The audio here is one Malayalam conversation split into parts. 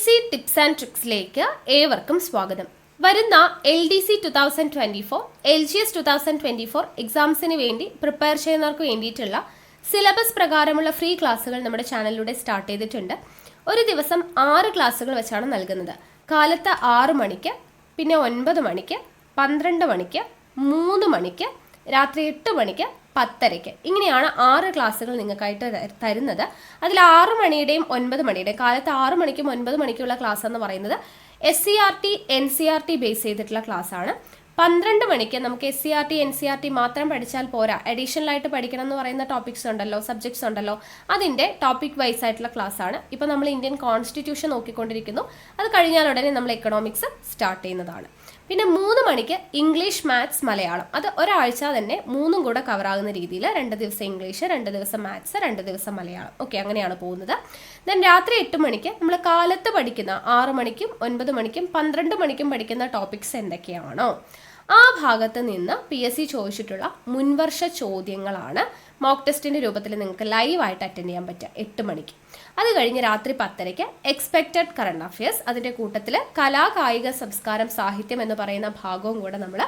PSC ടിപ്സ് ആൻഡ് ട്രിക്സിലേക്ക് ഏവർക്കും സ്വാഗതം. വരുന്ന LDC 2024, LGS 2024 എക്സാംസിന് വേണ്ടി പ്രിപ്പയർ ചെയ്യുന്നവർക്ക് വേണ്ടിയിട്ടുള്ള സിലബസ് പ്രകാരമുള്ള ഫ്രീ ക്ലാസ്സുകൾ നമ്മുടെ ചാനലിലൂടെ സ്റ്റാർട്ട് ചെയ്തിട്ടുണ്ട്. ഒരു ദിവസം 6 ക്ലാസ്സുകൾ വെച്ചാണ് നൽകുന്നത്. കാലത്ത് 6 മണിക്ക്, പിന്നെ 9 മണിക്ക്, 12 മണിക്ക്, 3 മണിക്ക്, രാത്രി 8 മണിക്ക്, 10:30. ഇങ്ങനെയാണ് 6 ക്ലാസ്സുകൾ നിങ്ങൾക്കായിട്ട് തരുന്നത്. അതിൽ 6 മണിയുടെയും 9 മണിയുടെയും, കാലത്ത് 6 മണിക്കും 9 മണിക്കുള്ള ക്ലാസ് എന്ന് പറയുന്നത് SCERT NCERT ബേസ് ചെയ്തിട്ടുള്ള ക്ലാസ് ആണ്. 12 മണിക്ക് നമുക്ക് SCERT NCERT മാത്രം പഠിച്ചാൽ പോരാ, അഡീഷണൽ ആയിട്ട് പഠിക്കണം എന്ന് പറയുന്ന ടോപ്പിക്സ് ഉണ്ടല്ലോ, സബ്ജക്ട്സ് ഉണ്ടല്ലോ, അതിൻ്റെ ടോപ്പിക് വൈസ് ആയിട്ടുള്ള ക്ലാസ് ആണ്. ഇപ്പോൾ നമ്മൾ ഇന്ത്യൻ കോൺസ്റ്റിറ്റ്യൂഷൻ നോക്കിക്കൊണ്ടിരിക്കുന്നു. അത് കഴിഞ്ഞാൽ ഉടനെ നമ്മൾ എക്കണോമിക്സ് സ്റ്റാർട്ട് ചെയ്യുന്നതാണ്. പിന്നെ 3 മണിക്ക് ഇംഗ്ലീഷ്, മാത്സ്, മലയാളം. അത് ഒരാഴ്ച തന്നെ 3ഉം കൂടെ കവറാകുന്ന രീതിയിൽ 2 ദിവസം ഇംഗ്ലീഷ്, 2 ദിവസം മാത്സ്, 2 ദിവസം മലയാളം. ഓക്കെ, അങ്ങനെയാണ് പോകുന്നത്. ദെൻ രാത്രി 8 മണിക്ക് നമ്മൾ കാലത്ത് പഠിക്കുന്ന 6 മണിക്കും 9 മണിക്കും 12 മണിക്കും പഠിക്കുന്ന ടോപ്പിക്സ് എന്തൊക്കെയാണോ ആ ഭാഗത്ത് നിന്ന് PSC ചോദിച്ചിട്ടുള്ള മുൻവർഷ ചോദ്യങ്ങളാണ് മോക്ക് ടെസ്റ്റിൻ്റെ രൂപത്തിൽ നിങ്ങൾക്ക് ലൈവായിട്ട് അറ്റൻഡ് ചെയ്യാൻ പറ്റുക 8 മണിക്ക്. അത് കഴിഞ്ഞ് രാത്രി 10:30 എക്സ്പെക്റ്റഡ് കറണ്ട് അഫയേഴ്സ്, അതിൻ്റെ കൂട്ടത്തിൽ കലാ, കായിക, സംസ്കാരം, സാഹിത്യം എന്ന് പറയുന്ന ഭാഗവും കൂടെ നമ്മൾ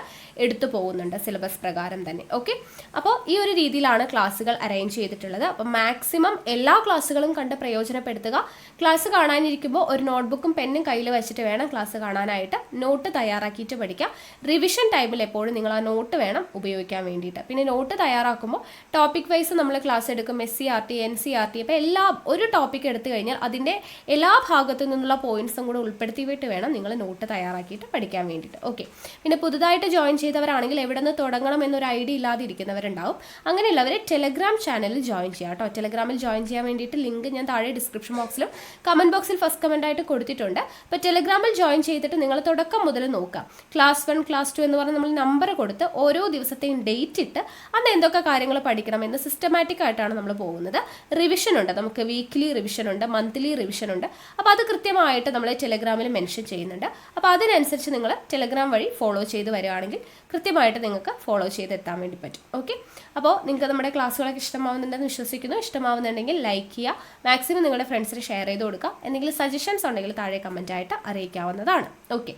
എടുത്തു പോകുന്നുണ്ട് സിലബസ് പ്രകാരം തന്നെ. ഓക്കെ, അപ്പോൾ ഈ ഒരു രീതിയിലാണ് ക്ലാസ്സുകൾ അറേഞ്ച് ചെയ്തിട്ടുള്ളത്. അപ്പോൾ മാക്സിമം എല്ലാ ക്ലാസ്സുകളും കണ്ട് പ്രയോജനപ്പെടുത്തുക. ക്ലാസ് കാണാനിരിക്കുമ്പോൾ ഒരു നോട്ട്ബുക്കും പെന്നും കയ്യിൽ വെച്ചിട്ട് വേണം ക്ലാസ് കാണാനായിട്ട്. നോട്ട് തയ്യാറാക്കിയിട്ട് പഠിക്കുക. റിവിഷൻ ടൈമിൽ എപ്പോഴും നിങ്ങൾ ആ നോട്ട് വേണം ഉപയോഗിക്കാൻ വേണ്ടിയിട്ട്. പിന്നെ നോട്ട് തയ്യാറാക്കുമ്പോൾ ടോപ്പിക് വൈസ് നമ്മൾ ക്ലാസ് എടുക്കും. SCERT NCERT. അപ്പോൾ ഒരു ടോപ്പിക് എടുത്തു കഴിഞ്ഞാൽ അതിൻ്റെ എല്ലാ ഭാഗത്തു നിന്നുള്ള പോയിന്റ്സും കൂടെ ഉൾപ്പെടുത്തിയിട്ട് വേണം നിങ്ങൾ നോട്ട് തയ്യാറാക്കിയിട്ട് പഠിക്കാൻ വേണ്ടിയിട്ട്. ഓക്കെ, പിന്നെ പുതുതായിട്ട് ജോയിൻ ചെയ്തവരാണെങ്കിൽ എവിടെ നിന്ന് തുടങ്ങണം എന്നൊരു ഐഡിയ ഇല്ലാതെ ഇരിക്കുന്നവരുണ്ടാവും. അങ്ങനെയുള്ളവർ ടെലഗ്രാം ചാനലിൽ ജോയിൻ ചെയ്യാം കേട്ടോ. ടെലഗ്രാമിൽ ജോയിൻ ചെയ്യാൻ വേണ്ടിയിട്ട് ലിങ്ക് ഞാൻ താഴെ ഡിസ്ക്രിപ്ഷൻ ബോക്സിലും കമൻറ്റ് ബോക്സിൽ ഫസ്റ്റ് കമൻ്റ് ആയിട്ട് കൊടുത്തിട്ടുണ്ട്. അപ്പോൾ ടെലഗ്രാമിൽ ജോയിൻ ചെയ്തിട്ട് നിങ്ങൾ തുടക്കം മുതൽ നോക്കാം. ക്ലാസ് 1, ക്ലാസ് 2 എന്ന് പറഞ്ഞ് നമ്മൾ നമ്പർ കൊടുത്ത് ഓരോ ദിവസത്തെയും ഡേറ്റ് ഇട്ട് അന്ന് എന്തൊക്കെ കാര്യങ്ങൾ പഠിക്കണം എന്ന് സിസ്റ്റമാറ്റിക് ആയിട്ടാണ് നമ്മൾ പോകുന്നത്. റിവിഷൻ ഉണ്ട്, നമുക്ക് വീക്ക്ലി റിവിഷൻ ഉണ്ട്, മന്ത്ലി റിവിഷൻ ഉണ്ട്. അപ്പോൾ അത് കൃത്യമായിട്ട് നമ്മൾ ടെലഗ്രാമിൽ മെൻഷൻ ചെയ്യുന്നുണ്ട്. അപ്പോൾ അതിനനുസരിച്ച് നിങ്ങൾ ടെലഗ്രാം വഴി ഫോളോ ചെയ്ത് വരികയാണെങ്കിൽ കൃത്യമായിട്ട് നിങ്ങൾക്ക് ഫോളോ ചെയ്തെത്താൻ വേണ്ടി പറ്റും. ഓക്കെ, അപ്പോൾ നിങ്ങൾക്ക് നമ്മുടെ ക്ലാസ്സുകളൊക്കെ ഇഷ്ടമാവുന്നുണ്ടെന്ന് വിശ്വസിക്കുന്നു. ഇഷ്ടമാവുന്നുണ്ടെങ്കിൽ ലൈക്ക് ചെയ്യുക, മാക്സിമം നിങ്ങളുടെ ഫ്രണ്ട്സിന് ഷെയർ ചെയ്ത് കൊടുക്കുക. എന്തെങ്കിലും സജഷൻസ് ഉണ്ടെങ്കിൽ താഴെ കമൻറ്റായിട്ട് അറിയിക്കാവുന്നതാണ്. ഓക്കെ,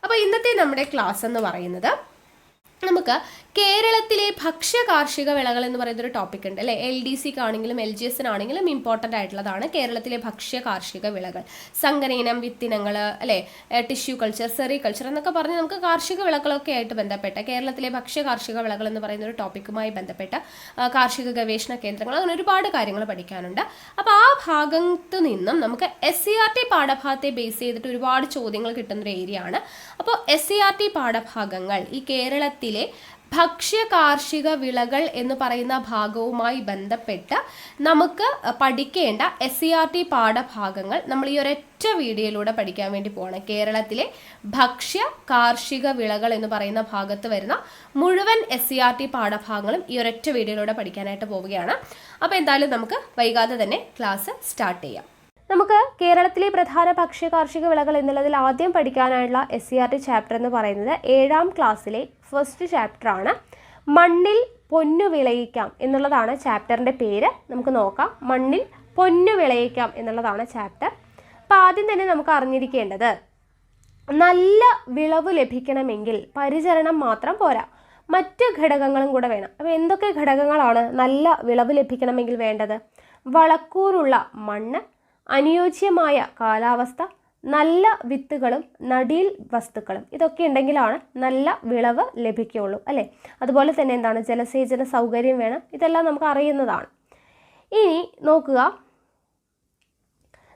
അപ്പോൾ ഇന്നത്തെ നമ്മുടെ ക്ലാസ് എന്ന് പറയുന്നത് നമുക്ക് കേരളത്തിലെ ഭക്ഷ്യ കാർഷിക വിളകൾ എന്ന് പറയുന്നൊരു ടോപ്പിക് ഉണ്ട് അല്ലേ. LDCക്കാണെങ്കിലും LGSനാണെങ്കിലും ഇമ്പോർട്ടൻ്റ് ആയിട്ടുള്ളതാണ് കേരളത്തിലെ ഭക്ഷ്യ കാർഷിക വിളകൾ. സങ്കരയിനം, വിത്തിനങ്ങൾ അല്ലേ, ടിഷ്യൂ കൾച്ചർ, സെറികൾച്ചർ എന്നൊക്കെ പറഞ്ഞ് നമുക്ക് കാർഷിക വിളകളൊക്കെ ആയിട്ട് ബന്ധപ്പെട്ട കേരളത്തിലെ ഭക്ഷ്യ കാർഷിക വിളകൾ എന്ന് പറയുന്ന ഒരു ടോപ്പിക്കുമായി ബന്ധപ്പെട്ട കാർഷിക ഗവേഷണ കേന്ദ്രങ്ങൾ, അങ്ങനെ ഒരുപാട് കാര്യങ്ങൾ പഠിക്കാനുണ്ട്. അപ്പോൾ ആ ഭാഗത്ത് നിന്നും നമുക്ക് SCERT പാഠഭാഗത്തെ ബേസ് ചെയ്തിട്ട് ഒരുപാട് ചോദ്യങ്ങൾ കിട്ടുന്നൊരു ഏരിയ ആണ്. അപ്പോൾ SCERT പാഠഭാഗങ്ങൾ ഈ കേരളത്തിലെ ഭക്ഷ്യ കാർഷിക വിളകൾ എന്ന് പറയുന്ന ഭാഗവുമായി ബന്ധപ്പെട്ട് നമുക്ക് പഠിക്കേണ്ട SCERT പാഠഭാഗങ്ങൾ നമ്മൾ ഈ ഒരൊറ്റ വീഡിയോയിലൂടെ പഠിക്കാൻ വേണ്ടി പോവാണ്. കേരളത്തിലെ ഭക്ഷ്യ കാർഷിക വിളകൾ എന്ന് പറയുന്ന ഭാഗത്ത് വരുന്ന മുഴുവൻ SCERT പാഠഭാഗങ്ങളും ഈ ഒരൊറ്റ വീഡിയോയിലൂടെ പഠിക്കാനായിട്ട് പോവുകയാണ്. അപ്പോൾ എന്തായാലും നമുക്ക് വൈകാതെ തന്നെ ക്ലാസ് സ്റ്റാർട്ട് ചെയ്യാം. നമുക്ക് കേരളത്തിലെ പ്രധാന ഭക്ഷ്യ കാർഷിക വിളകൾ എന്നുള്ളതിൽ ആദ്യം പഠിക്കാനായിട്ടുള്ള SCERT ചാപ്റ്റർ എന്ന് പറയുന്നത് 7ാം ക്ലാസ്സിലെ ഫസ്റ്റ് ചാപ്റ്ററാണ്. മണ്ണിൽ പൊന്നു വിളയിക്കാം എന്നുള്ളതാണ് ചാപ്റ്ററിൻ്റെ പേര്. നമുക്ക് നോക്കാം. മണ്ണിൽ പൊന്നു വിളയിക്കാം എന്നുള്ളതാണ് ചാപ്റ്റർ. അപ്പോൾ ആദ്യം തന്നെ നമുക്ക് അറിഞ്ഞിരിക്കേണ്ടത്, നല്ല വിളവ് ലഭിക്കണമെങ്കിൽ പരിചരണം മാത്രം പോരാ, മറ്റ് ഘടകങ്ങളും കൂടെ വേണം. അപ്പോൾ എന്തൊക്കെ ഘടകങ്ങളാണ് നല്ല വിളവ് ലഭിക്കണമെങ്കിൽ വേണ്ടത്? വളക്കൂറുള്ള മണ്ണ്, അനുയോജ്യമായ കാലാവസ്ഥ, നല്ല വിത്തുകളും നടീൽ വസ്തുക്കളും, ഇതൊക്കെ ഉണ്ടെങ്കിലാണ് നല്ല വിളവ് ലഭിക്കുകയുള്ളൂ അല്ലേ. അതുപോലെ തന്നെ എന്താണ്, ജലസേചന സൗകര്യം വേണം. ഇതെല്ലാം നമുക്ക് അറിയുന്നതാണ്. ഇനി നോക്കുക,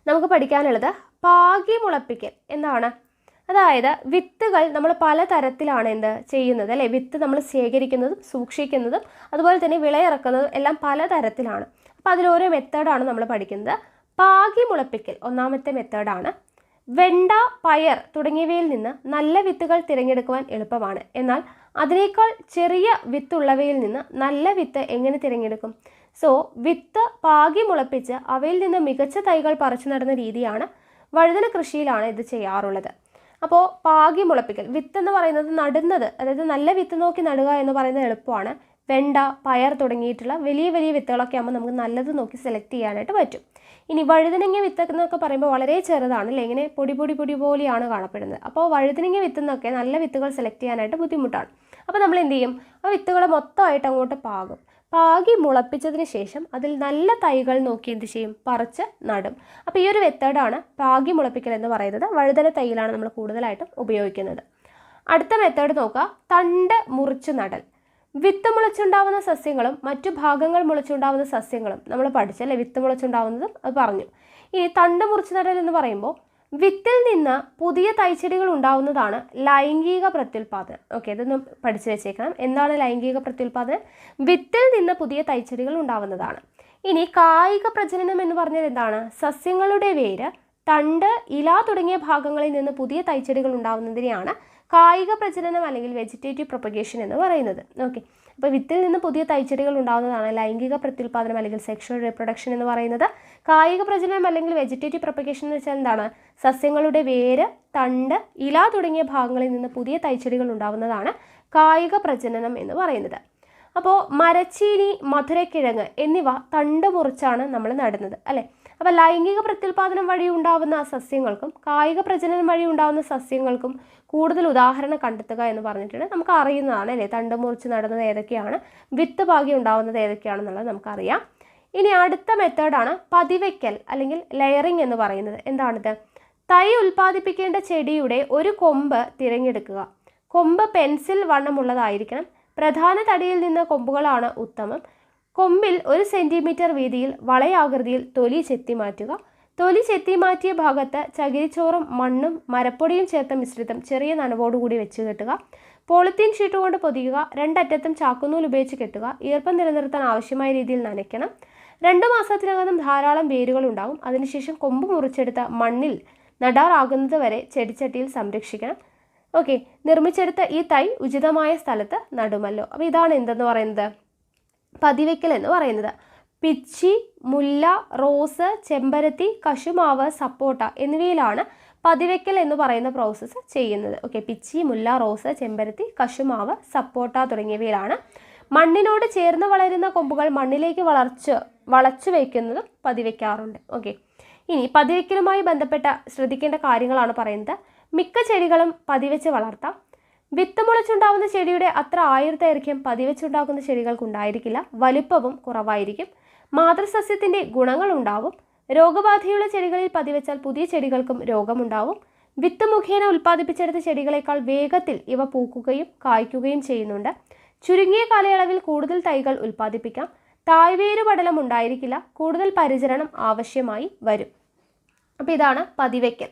നമുക്ക് പഠിക്കാനുള്ളത് പാകി മുളപ്പിക്കൽ എന്താണ്. അതായത് വിത്തുകൾ നമ്മൾ പലതരത്തിലാണ് ചെയ്യുന്നത് അല്ലേ. വിത്ത് നമ്മൾ ശേഖരിക്കുന്നതും സൂക്ഷിക്കുന്നതും അതുപോലെ തന്നെ വിളയിറക്കുന്നതും എല്ലാം പലതരത്തിലാണ്. അപ്പോൾ അതിലോരോ മെത്തേഡാണ് നമ്മൾ പഠിക്കുന്നത്. പാകി മുളപ്പിക്കൽ ഒന്നാമത്തെ മെത്തേഡാണ്. വെണ്ട, പയർ തുടങ്ങിയവയിൽ നിന്ന് നല്ല വിത്തുകൾ തിരഞ്ഞെടുക്കുവാൻ എളുപ്പമാണ്. എന്നാൽ അതിനേക്കാൾ ചെറിയ വിത്തുള്ളവയിൽ നിന്ന് നല്ല വിത്ത് എങ്ങനെ തിരഞ്ഞെടുക്കും? സോ വിത്ത് പാകി മുളപ്പിച്ച് അവയിൽ നിന്ന് മികച്ച തൈകൾ പറിച്ചു നടുന്ന രീതിയാണ് വഴുതന കൃഷിയിലാണ് ഇത് ചെയ്യാറുള്ളത്. അപ്പോൾ പാകി മുളപ്പിക്കൽ, വിത്ത് എന്ന് പറയുന്നത് നടുന്നത്, അതായത് നല്ല വിത്ത് നോക്കി നടുക എന്ന് പറയുന്നത് എളുപ്പമാണ്. വെണ്ട, പയർ തുടങ്ങിയിട്ടുള്ള വലിയ വലിയ വിത്തുകളൊക്കെ ആകുമ്പോൾ നമുക്ക് നല്ലത് നോക്കി സെലക്ട് ചെയ്യാനായിട്ട് പറ്റും. ഇനി വഴുതനങ്ങ വിത്ത് എന്നൊക്കെ പറയുമ്പോൾ വളരെ ചെറുതാണ് അല്ലേ, ഇങ്ങനെ പൊടി പോലെയാണ് കാണപ്പെടുന്നത്. അപ്പോൾ വഴുതനങ്ങ വിത്ത് എന്നൊക്കെ നല്ല വിത്തുകൾ സെലക്ട് ചെയ്യാനായിട്ട് ബുദ്ധിമുട്ടാണ്. അപ്പോൾ നമ്മൾ എന്ത് ചെയ്യും, ആ വിത്തുകൾ മൊത്തമായിട്ട് അങ്ങോട്ട് പാകി മുളപ്പിച്ചതിന് ശേഷം അതിൽ നല്ല തൈകൾ നോക്കി എന്ത് ചെയ്യും, പറിച്ച് നടും. അപ്പോൾ ഈ ഒരു മെത്തേഡാണ് പാകി മുളപ്പിക്കൽ എന്ന് പറയുന്നത്. വഴുതന തൈയിലാണ് നമ്മൾ കൂടുതലായിട്ടും ഉപയോഗിക്കുന്നത്. അടുത്ത മെത്തേഡ് നോക്കുക, തണ്ട് മുറിച്ച് നടൽ. വിത്ത് മുളച്ചുണ്ടാവുന്ന സസ്യങ്ങളും മറ്റു ഭാഗങ്ങൾ മുളച്ചുണ്ടാവുന്ന സസ്യങ്ങളും നമ്മൾ പഠിച്ചല്ലേ, വിത്ത് മുളച്ചുണ്ടാവുന്നതും അത് പറഞ്ഞു. ഇനി തണ്ട് മുറിച്ച് നടൽ എന്ന് പറയുമ്പോൾ വിത്തിൽ നിന്ന് പുതിയ തൈച്ചെടികൾ ഉണ്ടാവുന്നതാണ് ലൈംഗിക പ്രത്യുൽപാദനം. ഓക്കെ, ഇതൊന്നും പഠിച്ചു വെച്ചേക്കണം. എന്താണ് ലൈംഗിക പ്രത്യുൽപാദനം? വിത്തിൽ നിന്ന് പുതിയ തൈച്ചെടികൾ ഉണ്ടാവുന്നതാണ്. ഇനി കായിക പ്രജനനം എന്ന് പറഞ്ഞാൽ എന്താണ്? സസ്യങ്ങളുടെ വേര്, തണ്ട്, ഇല തുടങ്ങിയ ഭാഗങ്ങളിൽ നിന്ന് പുതിയ തൈച്ചെടികൾ ഉണ്ടാവുന്നതിനെയാണ് കായിക പ്രജനനം അല്ലെങ്കിൽ വെജിറ്റേറ്റീവ് പ്രൊപ്പഗേഷൻ എന്ന് പറയുന്നത്. ഓക്കെ, അപ്പോൾ വിത്തിൽ നിന്ന് പുതിയ തൈച്ചെടികൾ ഉണ്ടാകുന്നതാണ് ലൈംഗിക പ്രത്യുൽപാദനം അല്ലെങ്കിൽ സെക്ഷുവൽ റീപ്രൊഡക്ഷൻ എന്ന് പറയുന്നത്. കായിക പ്രജനനം അല്ലെങ്കിൽ വെജിറ്റേറ്റീവ് പ്രൊപ്പഗേഷൻ എന്ന് വെച്ചാൽ എന്താണ്? സസ്യങ്ങളുടെ വേര്, തണ്ട്, ഇല തുടങ്ങിയ ഭാഗങ്ങളിൽ നിന്ന് പുതിയ തൈച്ചെടികൾ ഉണ്ടാകുന്നതാണ് കായിക പ്രജനനം എന്ന് പറയുന്നത്. അപ്പോൾ മരച്ചീനി, മധുരക്കിഴങ്ങ് എന്നിവ തണ്ട് മുറിച്ചാണ് നമ്മൾ നടുന്നത് അല്ലേ. അപ്പോൾ ലൈംഗിക പ്രത്യുൽപാദനം വഴി ഉണ്ടാകുന്ന സസ്യങ്ങൾക്കും കായിക പ്രജനനം വഴി ഉണ്ടാകുന്ന സസ്യങ്ങൾക്കും കൂടുതൽ ഉദാഹരണം കണ്ടെത്തുക എന്ന് പറഞ്ഞിട്ടുണ്ട്. നമുക്ക് അറിയുന്നതാണ് അല്ലേ, തണ്ട് മുറിച്ച് നടുന്നത് ഏതൊക്കെയാണ്, വിത്ത് പാകി ഉണ്ടാകുന്നത് ഏതൊക്കെയാണെന്നുള്ളത് നമുക്കറിയാം. ഇനി അടുത്ത മെത്തേഡാണ് പതിവയ്ക്കൽ അല്ലെങ്കിൽ ലെയറിംഗ് എന്ന് പറയുന്നത്. എന്താണിത്? തൈ ഉൽപ്പാദിപ്പിക്കേണ്ട ചെടിയുടെ ഒരു കൊമ്പ് തിരഞ്ഞെടുക്കുക. കൊമ്പ് പെൻസിൽ വണ്ണമുള്ളതായിരിക്കണം. പ്രധാന തടിയിൽ നിന്ന് കൊമ്പുകളാണ് ഉത്തമം. കൊമ്പിൽ 1 സെൻറ്റിമീറ്റർ വീതിയിൽ വളയാകൃതിയിൽ തൊലി ചെത്തി മാറ്റുക. തൊലി ചെത്തി മാറ്റിയ ഭാഗത്ത് ചകിരിച്ചോറും മണ്ണും മരപ്പൊടിയും ചേർത്ത മിശ്രിതം ചെറിയ നനവോടുകൂടി വെച്ച് കെട്ടുക. പോളിത്തീൻ ഷീറ്റ് കൊണ്ട് പൊതിയുക. 2 അറ്റത്തും ചാക്കുനൂൽ ഉപയോഗിച്ച് കെട്ടുക. ഈർപ്പം നിലനിർത്താൻ ആവശ്യമായ രീതിയിൽ നനയ്ക്കണം. 2 മാസത്തിനകം ധാരാളം വേരുകൾ ഉണ്ടാകും. അതിനുശേഷം കൊമ്പ് മുറിച്ചെടുത്ത മണ്ണിൽ നടാറാകുന്നത് വരെ ചെടിച്ചട്ടിയിൽ സംരക്ഷിക്കണം. ഓക്കെ, നിർമ്മിച്ചെടുത്ത ഈ തൈ ഉചിതമായ സ്ഥലത്ത് നടുമല്ലോ. അപ്പോൾ ഇതാണ് എന്തെന്ന് പറയുന്നത്, പതിവയ്ക്കൽ എന്ന് പറയുന്നത്. പിച്ചി, മുല്ല, റോസ്, ചെമ്പരത്തി, കശുമാവ്, സപ്പോട്ട എന്നിവയിലാണ് പതിവയ്ക്കൽ എന്ന് പറയുന്ന പ്രോസസ്സ് ചെയ്യുന്നത്. ഓക്കെ, പിച്ചി, മുല്ല, റോസ്, ചെമ്പരത്തി, കശുമാവ്, സപ്പോട്ട തുടങ്ങിയവയിലാണ്. മണ്ണിനോട് ചേർന്ന് വളരുന്ന കൊമ്പുകൾ മണ്ണിലേക്ക് വളച്ചു വയ്ക്കുന്നതും പതിവയ്ക്കാറുണ്ട്. ഓക്കെ, ഇനി പതിവയ്ക്കലുമായി ബന്ധപ്പെട്ട ശ്രദ്ധിക്കേണ്ട കാര്യങ്ങളാണ് പറയുന്നത്. മിക്ക ചെടികളും പതിവെച്ച് വളർത്താം. വിത്ത് മുളച്ചുണ്ടാകുന്ന ചെടിയുടെ അത്ര ആയുർദൈർഘ്യം പതിവെച്ചുണ്ടാക്കുന്ന ചെടികൾക്കുണ്ടായിരിക്കില്ല. വലിപ്പവും കുറവായിരിക്കും. മാതൃസസ്യത്തിൻ്റെ ഗുണങ്ങൾ ഉണ്ടാവും. രോഗബാധയുള്ള ചെടികളിൽ പതിവെച്ചാൽ പുതിയ ചെടികൾക്കും രോഗമുണ്ടാവും. വിത്ത് മുഖേന ഉൽപ്പാദിപ്പിച്ചെടുത്ത ചെടികളെക്കാൾ വേഗത്തിൽ ഇവ പൂക്കുകയും കായ്ക്കുകയും ചെയ്യുന്നുണ്ട്. ചുരുങ്ങിയ കാലയളവിൽ കൂടുതൽ തൈകൾ ഉൽപ്പാദിപ്പിക്കാം. തായ്വേര് പടലം ഉണ്ടായിരിക്കില്ല. കൂടുതൽ പരിചരണം ആവശ്യമായി വരും. അപ്പോൾ ഇതാണ് പതിവയ്ക്കൽ.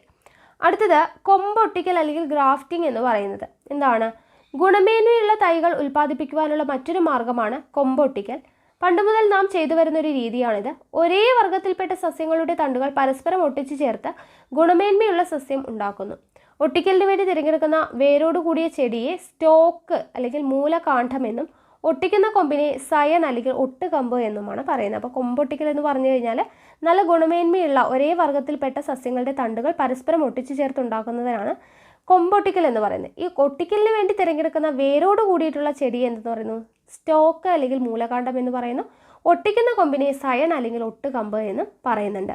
അടുത്തത് കൊമ്പൊട്ടിക്കൽ അല്ലെങ്കിൽ ഗ്രാഫ്റ്റിംഗ് എന്ന് പറയുന്നത്. എന്താണ്? ഗുണമേന്മയുള്ള തൈകൾ ഉൽപ്പാദിപ്പിക്കുവാനുള്ള മറ്റൊരു മാർഗമാണ് കൊമ്പൊട്ടിക്കൽ. പണ്ടുമുതൽ നാം ചെയ്തു വരുന്നൊരു രീതിയാണിത്. ഒരേ വർഗത്തിൽപ്പെട്ട സസ്യങ്ങളുടെ തണ്ടുകൾ പരസ്പരം ഒട്ടിച്ചു ചേർത്ത് ഗുണമേന്മയുള്ള സസ്യം ഉണ്ടാക്കുന്നു. ഒട്ടിക്കലിന് വേണ്ടി തിരഞ്ഞെടുക്കുന്ന വേരോടുകൂടിയ ചെടിയെ സ്റ്റോക്ക് അല്ലെങ്കിൽ മൂലകാന്ഡം എന്നും ഒട്ടിക്കുന്ന കൊമ്പിനെ സയൻ അല്ലെങ്കിൽ ഒട്ടുകമ്പ് എന്നുമാണ് പറയുന്നത്. അപ്പോൾ കൊമ്പൊട്ടിക്കൽ എന്ന് പറഞ്ഞു കഴിഞ്ഞാൽ നല്ല ഗുണമേന്മയുള്ള ഒരേ വർഗത്തിൽപ്പെട്ട സസ്യങ്ങളുടെ തണ്ടുകൾ പരസ്പരം ഒട്ടിച്ചു ചേർത്തുണ്ടാക്കുന്നതിനാണ് കൊമ്പൊട്ടിക്കൽ എന്ന് പറയുന്നത്. ഈ ഒട്ടിക്കലിന് വേണ്ടി തിരഞ്ഞെടുക്കുന്ന വേരോട് കൂടിയിട്ടുള്ള ചെടി എന്തെന്ന് പറയുന്നു? സ്റ്റോക്ക് അല്ലെങ്കിൽ മൂലകാന്ഡം എന്ന് പറയുന്നു. ഒട്ടിക്കുന്ന കൊമ്പിനെ സയൻ അല്ലെങ്കിൽ ഒട്ടുകമ്പ് എന്നും പറയുന്നുണ്ട്.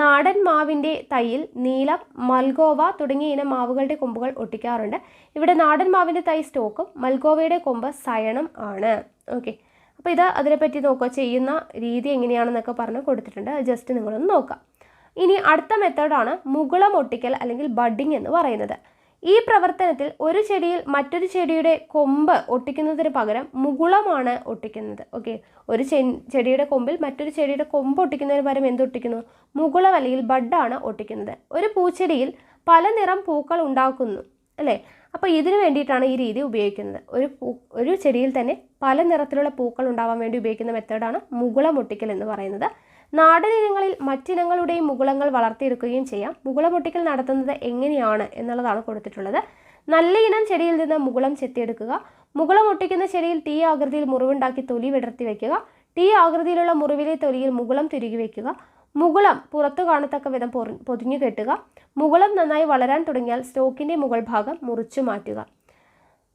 നാടൻ മാവിൻ്റെ തൈയിൽ നീലം, മൽഗോവ തുടങ്ങിയ ഇനം മാവുകളുടെ കൊമ്പുകൾ ഒട്ടിക്കാറുണ്ട്. ഇവിടെ നാടൻ മാവിൻ്റെ തൈ സ്റ്റോക്കും മൽഗോവയുടെ കൊമ്പ് സയണും ആണ്. ഓക്കെ, അപ്പോൾ ഇത് അതിനെപ്പറ്റി നോക്കുക, ചെയ്യുന്ന രീതി എങ്ങനെയാണെന്നൊക്കെ പറഞ്ഞ് കൊടുത്തിട്ടുണ്ട്. ജസ്റ്റ് നിങ്ങളൊന്ന് നോക്കാം. ഇനി അടുത്ത മെത്തേഡാണ് മുകുളം ഒട്ടിക്കൽ അല്ലെങ്കിൽ ബഡിങ് എന്ന് പറയുന്നത്. ഈ പ്രവർത്തനത്തിൽ ഒരു ചെടിയിൽ മറ്റൊരു ചെടിയുടെ കൊമ്പ് ഒട്ടിക്കുന്നതിന് പകരം മുകുളമാണ് ഒട്ടിക്കുന്നത്. ഓക്കെ, ഒരു ചെടിയുടെ കൊമ്പിൽ മറ്റൊരു ചെടിയുടെ കൊമ്പ് ഒട്ടിക്കുന്നതിന് പകരം എന്തൊട്ടിക്കുന്നു? മുകുളം അല്ലെങ്കിൽ ബഡാണ് ഒട്ടിക്കുന്നത്. ഒരു പൂച്ചെടിയിൽ പല നിറം പൂക്കൾ ഉണ്ടാക്കുന്നു അല്ലേ. അപ്പോൾ ഇതിനു വേണ്ടിയിട്ടാണ് ഈ രീതി ഉപയോഗിക്കുന്നത്. ഒരു ചെടിയിൽ തന്നെ പല നിറത്തിലുള്ള പൂക്കൾ ഉണ്ടാവാൻ വേണ്ടി ഉപയോഗിക്കുന്ന മെത്തേഡാണ് മുകുളം ഒട്ടിക്കൽ എന്ന് പറയുന്നത്. നാടൻ ഇനങ്ങളിൽ മറ്റിനങ്ങളുടെയും മുകുളങ്ങൾ വളർത്തിയെടുക്കുകയും ചെയ്യാം. മുകുളം ഒട്ടിക്കൽ നടത്തുന്നത് എങ്ങനെയാണ് എന്നുള്ളതാണ് കൊടുത്തിട്ടുള്ളത്. നല്ല ഇനം ചെടിയിൽ നിന്ന് മുകുളം ചെത്തിയെടുക്കുക. മുകുളം ഒട്ടിക്കുന്ന ചെടിയിൽ T ആകൃതിയിൽ മുറിവുണ്ടാക്കി തൊലി വിടർത്തി വയ്ക്കുക. T ആകൃതിയിലുള്ള മുറിവിലെ തൊലിയിൽ മുകുളം തിരുകി വയ്ക്കുക. മുകുളം പുറത്തു കാണത്തക്ക വിധം പൊതിഞ്ഞു കെട്ടുക. മുകുളം നന്നായി വളരാൻ തുടങ്ങിയാൽ സ്റ്റോക്കിൻ്റെ മുകൾ ഭാഗം മുറിച്ചു മാറ്റുക.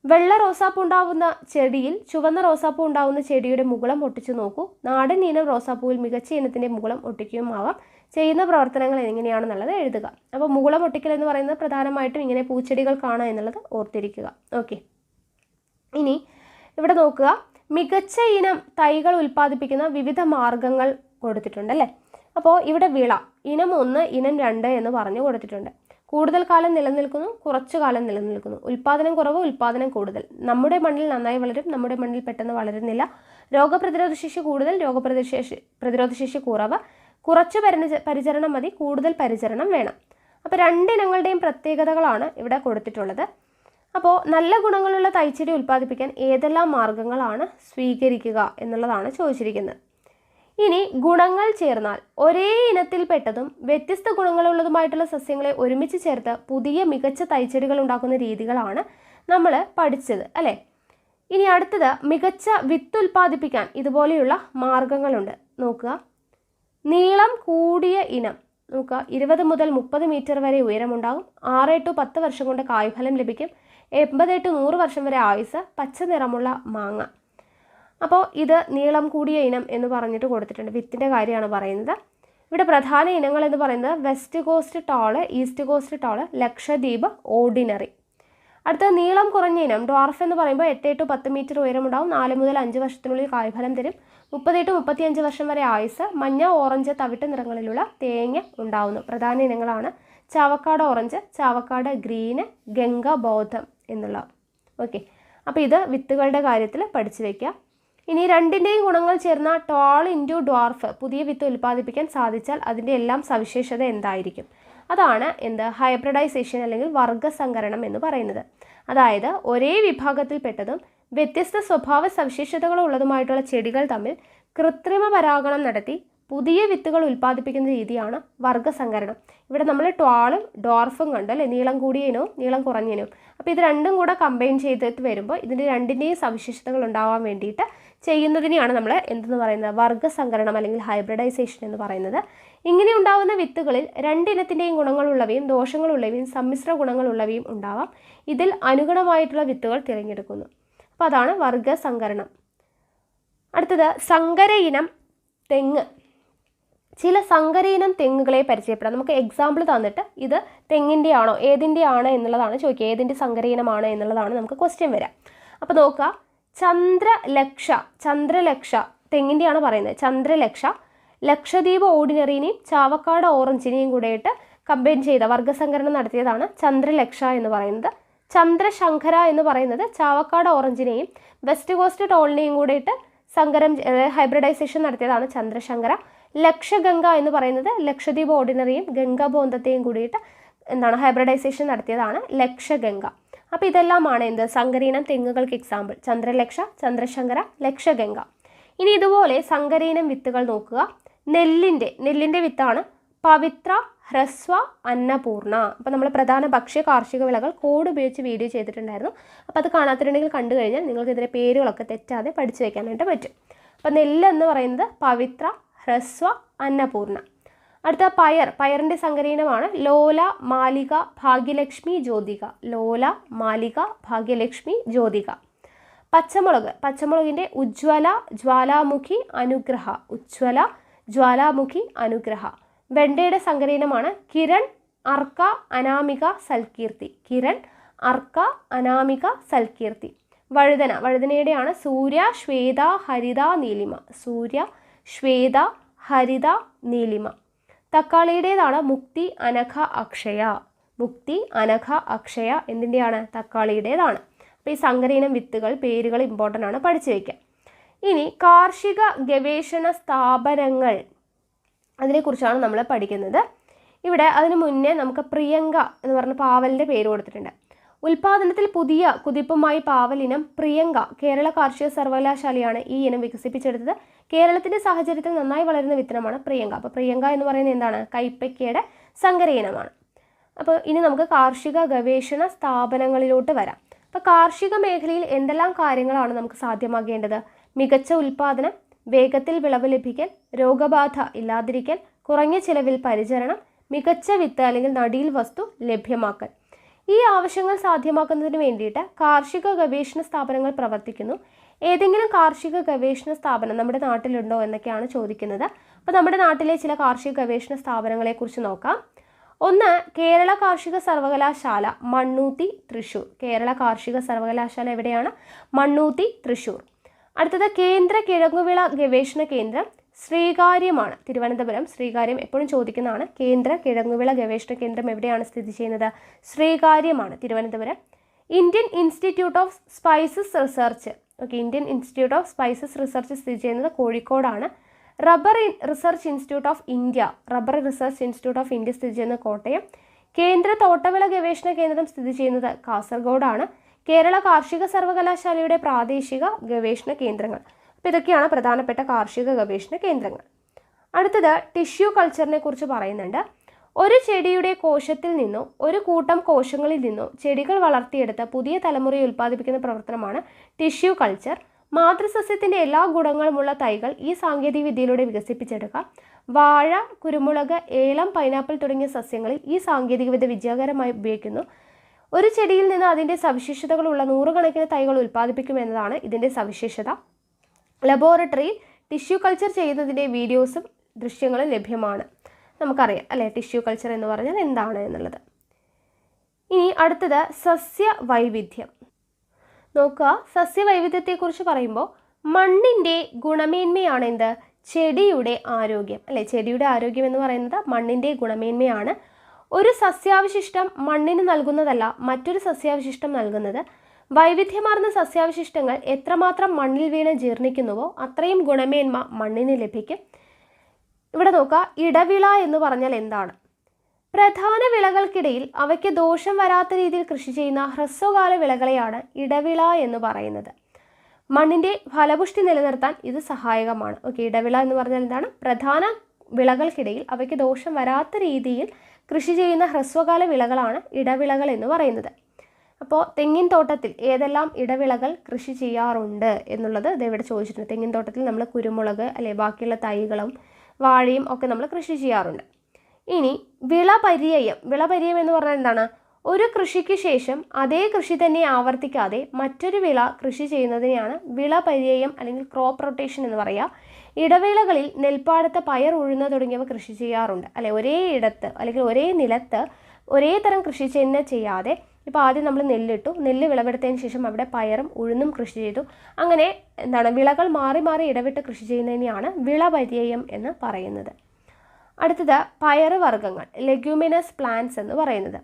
വെള്ള റോസാപ്പൂ ഉണ്ടാവുന്ന ചെടിയിൽ ചുവന്ന റോസാപ്പൂ ഉണ്ടാവുന്ന ചെടിയുടെ മുകുളം ഒട്ടിച്ചു നോക്കൂ. നാടൻ ഇനം റോസാപ്പൂവിൽ മികച്ച ഇനത്തിൻ്റെ മുകുളം ഒട്ടിക്കുകയുമാവാം. ചെയ്യുന്ന പ്രവർത്തനങ്ങൾ എങ്ങനെയാണെന്നുള്ളത് എഴുതുക. അപ്പോൾ മുകുളം ഒട്ടിക്കൽ എന്ന് പറയുന്നത് പ്രധാനമായിട്ടും ഇങ്ങനെ പൂച്ചെടികൾക്കാണ് എന്നുള്ളത് ഓർത്തിരിക്കുക. ഓക്കെ, ഇനി ഇവിടെ നോക്കുക, മികച്ച ഇനം തൈകൾ ഉൽപ്പാദിപ്പിക്കുന്ന വിവിധ മാർഗങ്ങൾ കൊടുത്തിട്ടുണ്ട് അല്ലേ. അപ്പോൾ ഇവിടെ വിള ഇനം 1, ഇനം 2 എന്ന് പറഞ്ഞു കൊടുത്തിട്ടുണ്ട്. കൂടുതൽ കാലം നിലനിൽക്കുന്നു, കുറച്ചു കാലം നിലനിൽക്കുന്നു, ഉൽപ്പാദനം കുറവ്, ഉൽപ്പാദനം കൂടുതൽ, നമ്മുടെ മണ്ണിൽ നന്നായി വളരും, നമ്മുടെ മണ്ണിൽ പെട്ടെന്ന് വളരുന്നില്ല, രോഗപ്രതിരോധ ശേഷി കൂടുതൽ, പ്രതിരോധ ശേഷി കുറവ്, കുറച്ച് പരിചരണം മതി, കൂടുതൽ പരിചരണം വേണം. അപ്പോൾ 2 ഇനങ്ങളുടെയും പ്രത്യേകതകളാണ് ഇവിടെ കൊടുത്തിട്ടുള്ളത്. അപ്പോൾ നല്ല ഗുണങ്ങളുള്ള തൈച്ചെടി ഉൽപ്പാദിപ്പിക്കാൻ ഏതെല്ലാം മാർഗങ്ങളാണ് സ്വീകരിക്കുക എന്നുള്ളതാണ് ചോദിച്ചിരിക്കുന്നത്. ഇനി ഗുണങ്ങൾ ചേർന്നാൽ ഒരേ ഇനത്തിൽപ്പെട്ടതും വ്യത്യസ്ത ഗുണങ്ങളുള്ളതുമായിട്ടുള്ള സസ്യങ്ങളെ ഒരുമിച്ച് ചേർത്ത് പുതിയ മികച്ച തൈച്ചെടികൾ ഉണ്ടാക്കുന്ന രീതികളാണ് നമ്മൾ പഠിച്ചത് അല്ലേ. ഇനി അടുത്തത് മികച്ച വിത്ത് ഉൽപ്പാദിപ്പിക്കാൻ ഇതുപോലെയുള്ള മാർഗങ്ങളുണ്ട്. നോക്കുക, നീളം കൂടിയ ഇനം നോക്കുക, 20 മുതൽ 30 മീറ്റർ വരെ ഉയരമുണ്ടാകും, 6 to 10 വർഷം കൊണ്ട് കായ്ഫലം ലഭിക്കും, 80 to 100 വർഷം വരെ ആയുസ്, പച്ച നിറമുള്ള മാങ്ങ. അപ്പോൾ ഇത് നീളം കൂടിയ ഇനം എന്ന് പറഞ്ഞിട്ട് കൊടുത്തിട്ടുണ്ട്. വിത്തിൻ്റെ കാര്യമാണ് പറയുന്നത്. ഇവിടെ പ്രധാന ഇനങ്ങൾ എന്ന് പറയുന്നത് west cost tall, east cost tall, Lakshadweep ordinary. അടുത്ത നീളം കുറഞ്ഞ ഇനം ഡ്വാർഫ് എന്ന് പറയുമ്പോൾ 8 to 10 മീറ്റർ ഉയരമുണ്ടാവും, 4 മുതൽ 5 വർഷത്തിനുള്ളിൽ കായ്ഫലം തരും, 30 to 35 വർഷം വരെ ആയുസ്, മഞ്ഞ, ഓറഞ്ച്, തവിട്ട് നിറങ്ങളിലുള്ള തേങ്ങ ഉണ്ടാവുന്നു. പ്രധാന ഇനങ്ങളാണ് ചാവക്കാട് ഓറഞ്ച്, ചാവക്കാട് ഗ്രീന്, ഗംഗ ബൗദ്ധം എന്നുള്ള. ഓക്കെ, അപ്പോൾ ഇത് വിത്തുകളുടെ കാര്യത്തിൽ പഠിച്ചു വയ്ക്കുക. ഇനി 2ൻ്റെയും ഗുണങ്ങൾ ചേർന്ന ടോൾ ഇൻറ്റു ഡ്വാർഫ് പുതിയ വിത്ത് ഉൽപ്പാദിപ്പിക്കാൻ സാധിച്ചാൽ അതിൻ്റെ എല്ലാം സവിശേഷത എന്തായിരിക്കും? അതാണ് ഹൈബ്രിഡൈസേഷൻ അല്ലെങ്കിൽ വർഗ്ഗസങ്കരണം എന്ന് പറയുന്നത്. അതായത് ഒരേ വിഭാഗത്തിൽപ്പെട്ടതും വ്യത്യസ്ത സ്വഭാവ സവിശേഷതകളുള്ളതുമായിട്ടുള്ള ചെടികൾ തമ്മിൽ കൃത്രിമ പരാഗണം നടത്തി പുതിയ വിത്തുകൾ ഉൽപ്പാദിപ്പിക്കുന്ന രീതിയാണ് വർഗ്ഗസങ്കരണം. ഇവിടെ നമ്മൾ ട്വാളും ഡോർഫും കണ്ടു അല്ലേ, നീളം കൂടിയ ഇനവും നീളം കുറഞ്ഞ ഇനവും. അപ്പോൾ ഇത് രണ്ടും കൂടെ കമ്പൈൻ ചെയ്തിട്ട് വരുമ്പോൾ ഇതിൻ്റെ 2ൻ്റെയും സവിശേഷതകൾ ഉണ്ടാവാൻ വേണ്ടിയിട്ട് ചെയ്യുന്നതിനെയാണ് നമ്മൾ എന്തെന്ന് പറയുന്നത്, വർഗ്ഗസങ്കരണം അല്ലെങ്കിൽ ഹൈബ്രിഡൈസേഷൻ എന്ന് പറയുന്നത്. ഇങ്ങനെ ഉണ്ടാകുന്ന വിത്തുകളിൽ 2 ഇനത്തിൻ്റെയും ഗുണങ്ങളുള്ളവയും ദോഷങ്ങളുള്ളവയും സമ്മിശ്ര ഗുണങ്ങളുള്ളവയും ഉണ്ടാവാം. ഇതിൽ അനുഗുണമായിട്ടുള്ള വിത്തുകൾ തിരഞ്ഞെടുക്കുന്നു. അപ്പോൾ അതാണ് വർഗ്ഗസങ്കരണം. അടുത്തത് സങ്കര ഇനം തെങ്ങ്. ചില സങ്കര ഇനം തെങ്ങുകളെ പരിചയപ്പെടാം. നമുക്ക് എക്സാമ്പിൾ തന്നിട്ട് ഇത് തെങ്ങിൻ്റെ ആണോ ഏതിൻ്റെ ആണ് എന്നുള്ളതാണ് ചോദിക്കുക, ഏതിൻ്റെ സങ്കര ഇനമാണ് എന്നുള്ളതാണ് നമുക്ക് ക്വസ്റ്റ്യൻ വരാം. അപ്പോൾ നോക്കുക, ചന്ദ്രലക്ഷ തെങ്ങിൻ്റെയാണ് പറയുന്നത്. ചന്ദ്രലക്ഷ ലക്ഷദ്വീപ് ഓർഡിനറിനെയും ചാവക്കാട് ഓറഞ്ചിനെയും കൂടെയിട്ട് കമ്പൈൻ ചെയ്ത വർഗ്ഗസങ്കരണം നടത്തിയതാണ് ചന്ദ്രലക്ഷ എന്ന് പറയുന്നത്. ചന്ദ്രശങ്കര എന്ന് പറയുന്നത് ചാവക്കാട് ഓറഞ്ചിനെയും വെസ്റ്റ് കോസ്റ്റ് ടോളിനെയും കൂടെയിട്ട് ഹൈബ്രിഡൈസേഷൻ നടത്തിയതാണ് ചന്ദ്രശങ്കര. ലക്ഷഗംഗ എന്ന് പറയുന്നത് ലക്ഷദ്വീപ് ഓർഡിനറിയും ഗംഗാബോന്ധത്തെയും കൂടിയിട്ട് ഹൈബ്രിഡൈസേഷൻ നടത്തിയതാണ് ലക്ഷഗംഗ. അപ്പോൾ ഇതെല്ലാമാണ് സങ്കരീനം തെങ്ങുകൾക്ക് എക്സാമ്പിൾ. ചന്ദ്രലക്ഷ, ചന്ദ്രശങ്കര, ലക്ഷഗംഗ. ഇനി ഇതുപോലെ സങ്കരീനം വിത്തുകൾ നോക്കുക. നെല്ലിൻ്റെ വിത്താണ് പവിത്ര, ഹ്രസ്വ, അന്നപൂർണ. അപ്പോൾ നമ്മൾ പ്രധാന ഭക്ഷ്യ കാർഷിക വിളകൾ കോഡ് ഉപയോഗിച്ച് വീഡിയോ ചെയ്തിട്ടുണ്ടായിരുന്നു. അപ്പോൾ അത് കാണാത്തിട്ടുണ്ടെങ്കിൽ കണ്ടു കഴിഞ്ഞാൽ നിങ്ങൾക്ക് ഇതിൻ്റെ പേരുകളൊക്കെ തെറ്റാതെ പഠിച്ചു വയ്ക്കാനായിട്ട് പറ്റും. അപ്പോൾ നെല്ല് എന്ന് പറയുന്നത് പവിത്ര, ഹ്രസ്വ, അന്നപൂർണ. അടുത്ത പയറിൻ്റെ സങ്കരീനമാണ് ലോല, മാലിക, ഭാഗ്യലക്ഷ്മി, ജ്യോതിക. ലോല, മാലിക, ഭാഗ്യലക്ഷ്മി, ജ്യോതിക. പച്ചമുളകിൻ്റെ ഉജ്ജ്വല, ജ്വാലാമുഖി, അനുഗ്രഹ. ഉജ്ജ്വല, ജ്വാലാമുഖി, അനുഗ്രഹ. വെണ്ടയുടെ സങ്കരീനമാണ് കിരൺ, അർക്ക, അനാമിക, സൽകീർത്തി. കിരൺ, അർക്ക, അനാമിക, സൽകീർത്തി. വഴുതനയുടെയാണ് സൂര്യ, ശ്വേത, ഹരിത, നീലിമ. സൂര്യ, ശ്വേത, ഹരിത, നീലിമ. തക്കാളിയുടേതാണ് മുക്തി, അനഘ, അക്ഷയ. മുക്തി, അനഘ, അക്ഷയ എന്തിൻ്റെയാണ്? തക്കാളിയുടേതാണ്. അപ്പോൾ ഈ സങ്കരീനം വിത്തുകൾ പേരുകൾ ഇമ്പോർട്ടൻ്റ് ആണ്, പഠിച്ചു വയ്ക്കുക. ഇനി കാർഷിക ഗവേഷണ സ്ഥാപനങ്ങൾ, അതിനെക്കുറിച്ചാണ് നമ്മൾ പഠിക്കുന്നത്. ഇവിടെ അതിന് മുന്നേ നമുക്ക് പ്രിയങ്ക എന്ന് പറഞ്ഞ പാവലിൻ്റെ പേര് കൊടുത്തിട്ടുണ്ട്. ഉൽപാദനത്തിൽ പുതിയ കുതിപ്പുമായി പാവൽ ഇനം പ്രിയങ്ക കേരള കാർഷിക സർവകലാശാലയാണ് ഈ ഇനം വികസിപ്പിച്ചെടുത്തത്. കേരളത്തിൻ്റെ സാഹചര്യത്തിൽ നന്നായി വളരുന്ന വിത്തനമാണ് പ്രിയങ്ക. അപ്പോൾ പ്രിയങ്ക എന്ന് പറയുന്നത് എന്താണ്? കൈപ്പയ്ക്കയുടെ സങ്കര ഇനമാണ്. അപ്പോൾ ഇനി നമുക്ക് കാർഷിക ഗവേഷണ സ്ഥാപനങ്ങളിലോട്ട് വരാം. അപ്പോൾ കാർഷിക മേഖലയിൽ എന്തെല്ലാം കാര്യങ്ങളാണ് നമുക്ക് സാധ്യമാകേണ്ടത്? മികച്ച ഉൽപാദനം, വേഗത്തിൽ വിളവ് ലഭിക്കൽ, രോഗബാധ ഇല്ലാതിരിക്കൽ, കുറഞ്ഞ ചിലവിൽ പരിചരണം, മികച്ച വിത്ത് അല്ലെങ്കിൽ നടീൽ വസ്തു ലഭ്യമാക്കൽ. ഈ ആവശ്യങ്ങൾ സാധ്യമാക്കുന്നതിന് വേണ്ടിയിട്ട് കാർഷിക ഗവേഷണ സ്ഥാപനങ്ങൾ പ്രവർത്തിക്കുന്നു. ഏതെങ്കിലും കാർഷിക ഗവേഷണ സ്ഥാപനം നമ്മുടെ നാട്ടിലുണ്ടോ എന്നൊക്കെയാണ് ചോദിക്കുന്നത്. അപ്പോൾ നമ്മുടെ നാട്ടിലെ ചില കാർഷിക ഗവേഷണ സ്ഥാപനങ്ങളെക്കുറിച്ച് നോക്കാം. ഒന്ന്, കേരള കാർഷിക സർവകലാശാല, മണ്ണൂത്തി, തൃശ്ശൂർ. കേരള കാർഷിക സർവകലാശാല എവിടെയാണ്? മണ്ണൂത്തി, തൃശ്ശൂർ. അടുത്തത് കേന്ദ്ര കിഴങ്ങുവിള ഗവേഷണ കേന്ദ്രം, ശ്രീകാര്യമാണ്, തിരുവനന്തപുരം. ശ്രീകാര്യം എപ്പോഴും ചോദിക്കുന്നതാണ്. കേന്ദ്ര കിഴങ്ങുവിള ഗവേഷണ കേന്ദ്രം എവിടെയാണ് സ്ഥിതി ചെയ്യുന്നത്? ശ്രീകാര്യമാണ്, Thiruvananthapuram. Indian institute of spices research, okay, Indian institute of spices research സ്ഥിതി ചെയ്യുന്നത് കോഴിക്കോടാണ്. Rubber research institute of India, rubber research institute of India സ്ഥിതി ചെയ്യുന്നത് കോട്ടയം. കേന്ദ്ര തോട്ടവിള ഗവേഷണ കേന്ദ്രം സ്ഥിതി ചെയ്യുന്നത് കാസർഗോഡാണ്. കേരള കാർഷിക സർവകലാശാലയുടെ പ്രാദേശിക ഗവേഷണ കേന്ദ്രങ്ങൾ. അപ്പോൾ ഇതൊക്കെയാണ് പ്രധാനപ്പെട്ട കാർഷിക ഗവേഷണ കേന്ദ്രങ്ങൾ. അടുത്തത് ടിഷ്യൂ കൾച്ചറിനെ കുറിച്ച് പറയുന്നുണ്ട്. ഒരു ചെടിയുടെ കോശത്തിൽ നിന്നോ ഒരു കൂട്ടം കോശങ്ങളിൽ നിന്നോ ചെടികൾ വളർത്തിയെടുത്ത് പുതിയ തലമുറയെ ഉൽപ്പാദിപ്പിക്കുന്ന പ്രവർത്തനമാണ് ടിഷ്യൂ കൾച്ചർ. മാതൃസസ്യത്തിൻ്റെ എല്ലാ ഗുണങ്ങളുമുള്ള തൈകൾ ഈ സാങ്കേതിക വിദ്യയിലൂടെ വികസിപ്പിച്ചെടുക്കാം. വാഴ, കുരുമുളക്, ഏലം, പൈനാപ്പിൾ തുടങ്ങിയ സസ്യങ്ങളിൽ ഈ സാങ്കേതികവിദ്യ വിജയകരമായി ഉപയോഗിക്കുന്നു. ഒരു ചെടിയിൽ നിന്ന് അതിൻ്റെ സവിശേഷതകളുള്ള 100 കണക്കിന് തൈകൾ ഉൽപ്പാദിപ്പിക്കുമെന്നതാണ് ഇതിൻ്റെ സവിശേഷത. ലബോറട്ടറിയിൽ ടിഷ്യൂ കൾച്ചർ ചെയ്യുന്നതിൻ്റെ വീഡിയോസും ദൃശ്യങ്ങളും ലഭ്യമാണ്. നമുക്കറിയാം അല്ലേ ടിഷ്യൂ കൾച്ചർ എന്ന് പറഞ്ഞാൽ എന്താണ് എന്നുള്ളത്. ഇനി അടുത്തത് സസ്യവൈവിധ്യം. നോക്കുക, സസ്യവൈവിധ്യത്തെക്കുറിച്ച് പറയുമ്പോൾ മണ്ണിൻ്റെ ഗുണമേന്മയാണ് എന്ത്? ചെടിയുടെ ആരോഗ്യം അല്ലേ. ചെടിയുടെ ആരോഗ്യം എന്ന് പറയുന്നത് മണ്ണിൻ്റെ ഗുണമേന്മയാണ്. ഒരു സസ്യാവശിഷ്ടം മണ്ണിന് നൽകുന്നതല്ല മറ്റൊരു സസ്യാവശിഷ്ടം നൽകുന്നത്. വൈവിധ്യമാർന്ന സസ്യാവശിഷ്ടങ്ങൾ എത്രമാത്രം മണ്ണിൽ വീണ് ജീർണിക്കുന്നുവോ അത്രയും ഗുണമേന്മ മണ്ണിന് ലഭിക്കും. ഇവിടെ നോക്കുക, ഇടവിള എന്ന് പറഞ്ഞാൽ എന്താണ്? പ്രധാന വിളകൾക്കിടയിൽ അവയ്ക്ക് ദോഷം വരാത്ത രീതിയിൽ കൃഷി ചെയ്യുന്ന ഹ്രസ്വകാല വിളകളെയാണ് ഇടവിള എന്ന് പറയുന്നത്. മണ്ണിൻ്റെ ഫലപുഷ്ടി നിലനിർത്താൻ ഇത് സഹായകമാണ്. ഓക്കെ, ഇടവിള എന്ന് പറഞ്ഞാൽ എന്താണ്? പ്രധാന വിളകൾക്കിടയിൽ അവയ്ക്ക് ദോഷം വരാത്ത രീതിയിൽ കൃഷി ചെയ്യുന്ന ഹ്രസ്വകാല വിളകളാണ് ഇടവിളകൾ എന്ന് പറയുന്നത്. അപ്പോൾ തെങ്ങിൻ തോട്ടത്തിൽ ഏതെല്ലാം ഇടവിളകൾ കൃഷി ചെയ്യാറുണ്ട് എന്നുള്ളത് ഇവിടെ ചോദിച്ചിട്ടുണ്ട്. തെങ്ങിൻ തോട്ടത്തിൽ നമ്മൾ കുരുമുളക് അല്ലെ ബാക്കിയുള്ള തൈകളും വാഴയും ഒക്കെ നമ്മൾ കൃഷി ചെയ്യാറുണ്ട്. ഇനി വിളപര്യയം. വിളപര്യയം എന്ന് പറഞ്ഞാൽ എന്താണ്? ഒരു കൃഷിക്ക് ശേഷം അതേ കൃഷി തന്നെ ആവർത്തിക്കാതെ മറ്റൊരു വിള കൃഷി ചെയ്യുന്നതിനെയാണ് വിളപര്യയം അല്ലെങ്കിൽ ക്രോപ്പ് റൊട്ടേഷൻ എന്ന് പറയുക. ഇടവേളകളിൽ നെൽപ്പാടത്ത് പയർ, ഉഴുന്ന് തുടങ്ങിയവ കൃഷി ചെയ്യാറുണ്ട് അല്ലെ. ഒരേ ഇടത്ത് അല്ലെങ്കിൽ ഒരേ നിലത്ത് ഒരേ തരം കൃഷി തന്നെ ചെയ്യാതെ, ഇപ്പോൾ ആദ്യം നമ്മൾ നെല്ലിട്ടു, നെല്ല് വിളവെടുത്തതിന് ശേഷം അവിടെ പയറും ഉഴുന്നും കൃഷി ചെയ്തു. അങ്ങനെ വിളകൾ മാറി മാറി ഇടവിട്ട് കൃഷി ചെയ്യുന്നതിനെയാണ് വിളപര്യയം എന്ന് പറയുന്നത്. അടുത്തത് പയറ് വർഗ്ഗങ്ങൾ, ലെഗ്യൂമിനസ് പ്ലാന്റ്സ് എന്ന് പറയുന്നത്.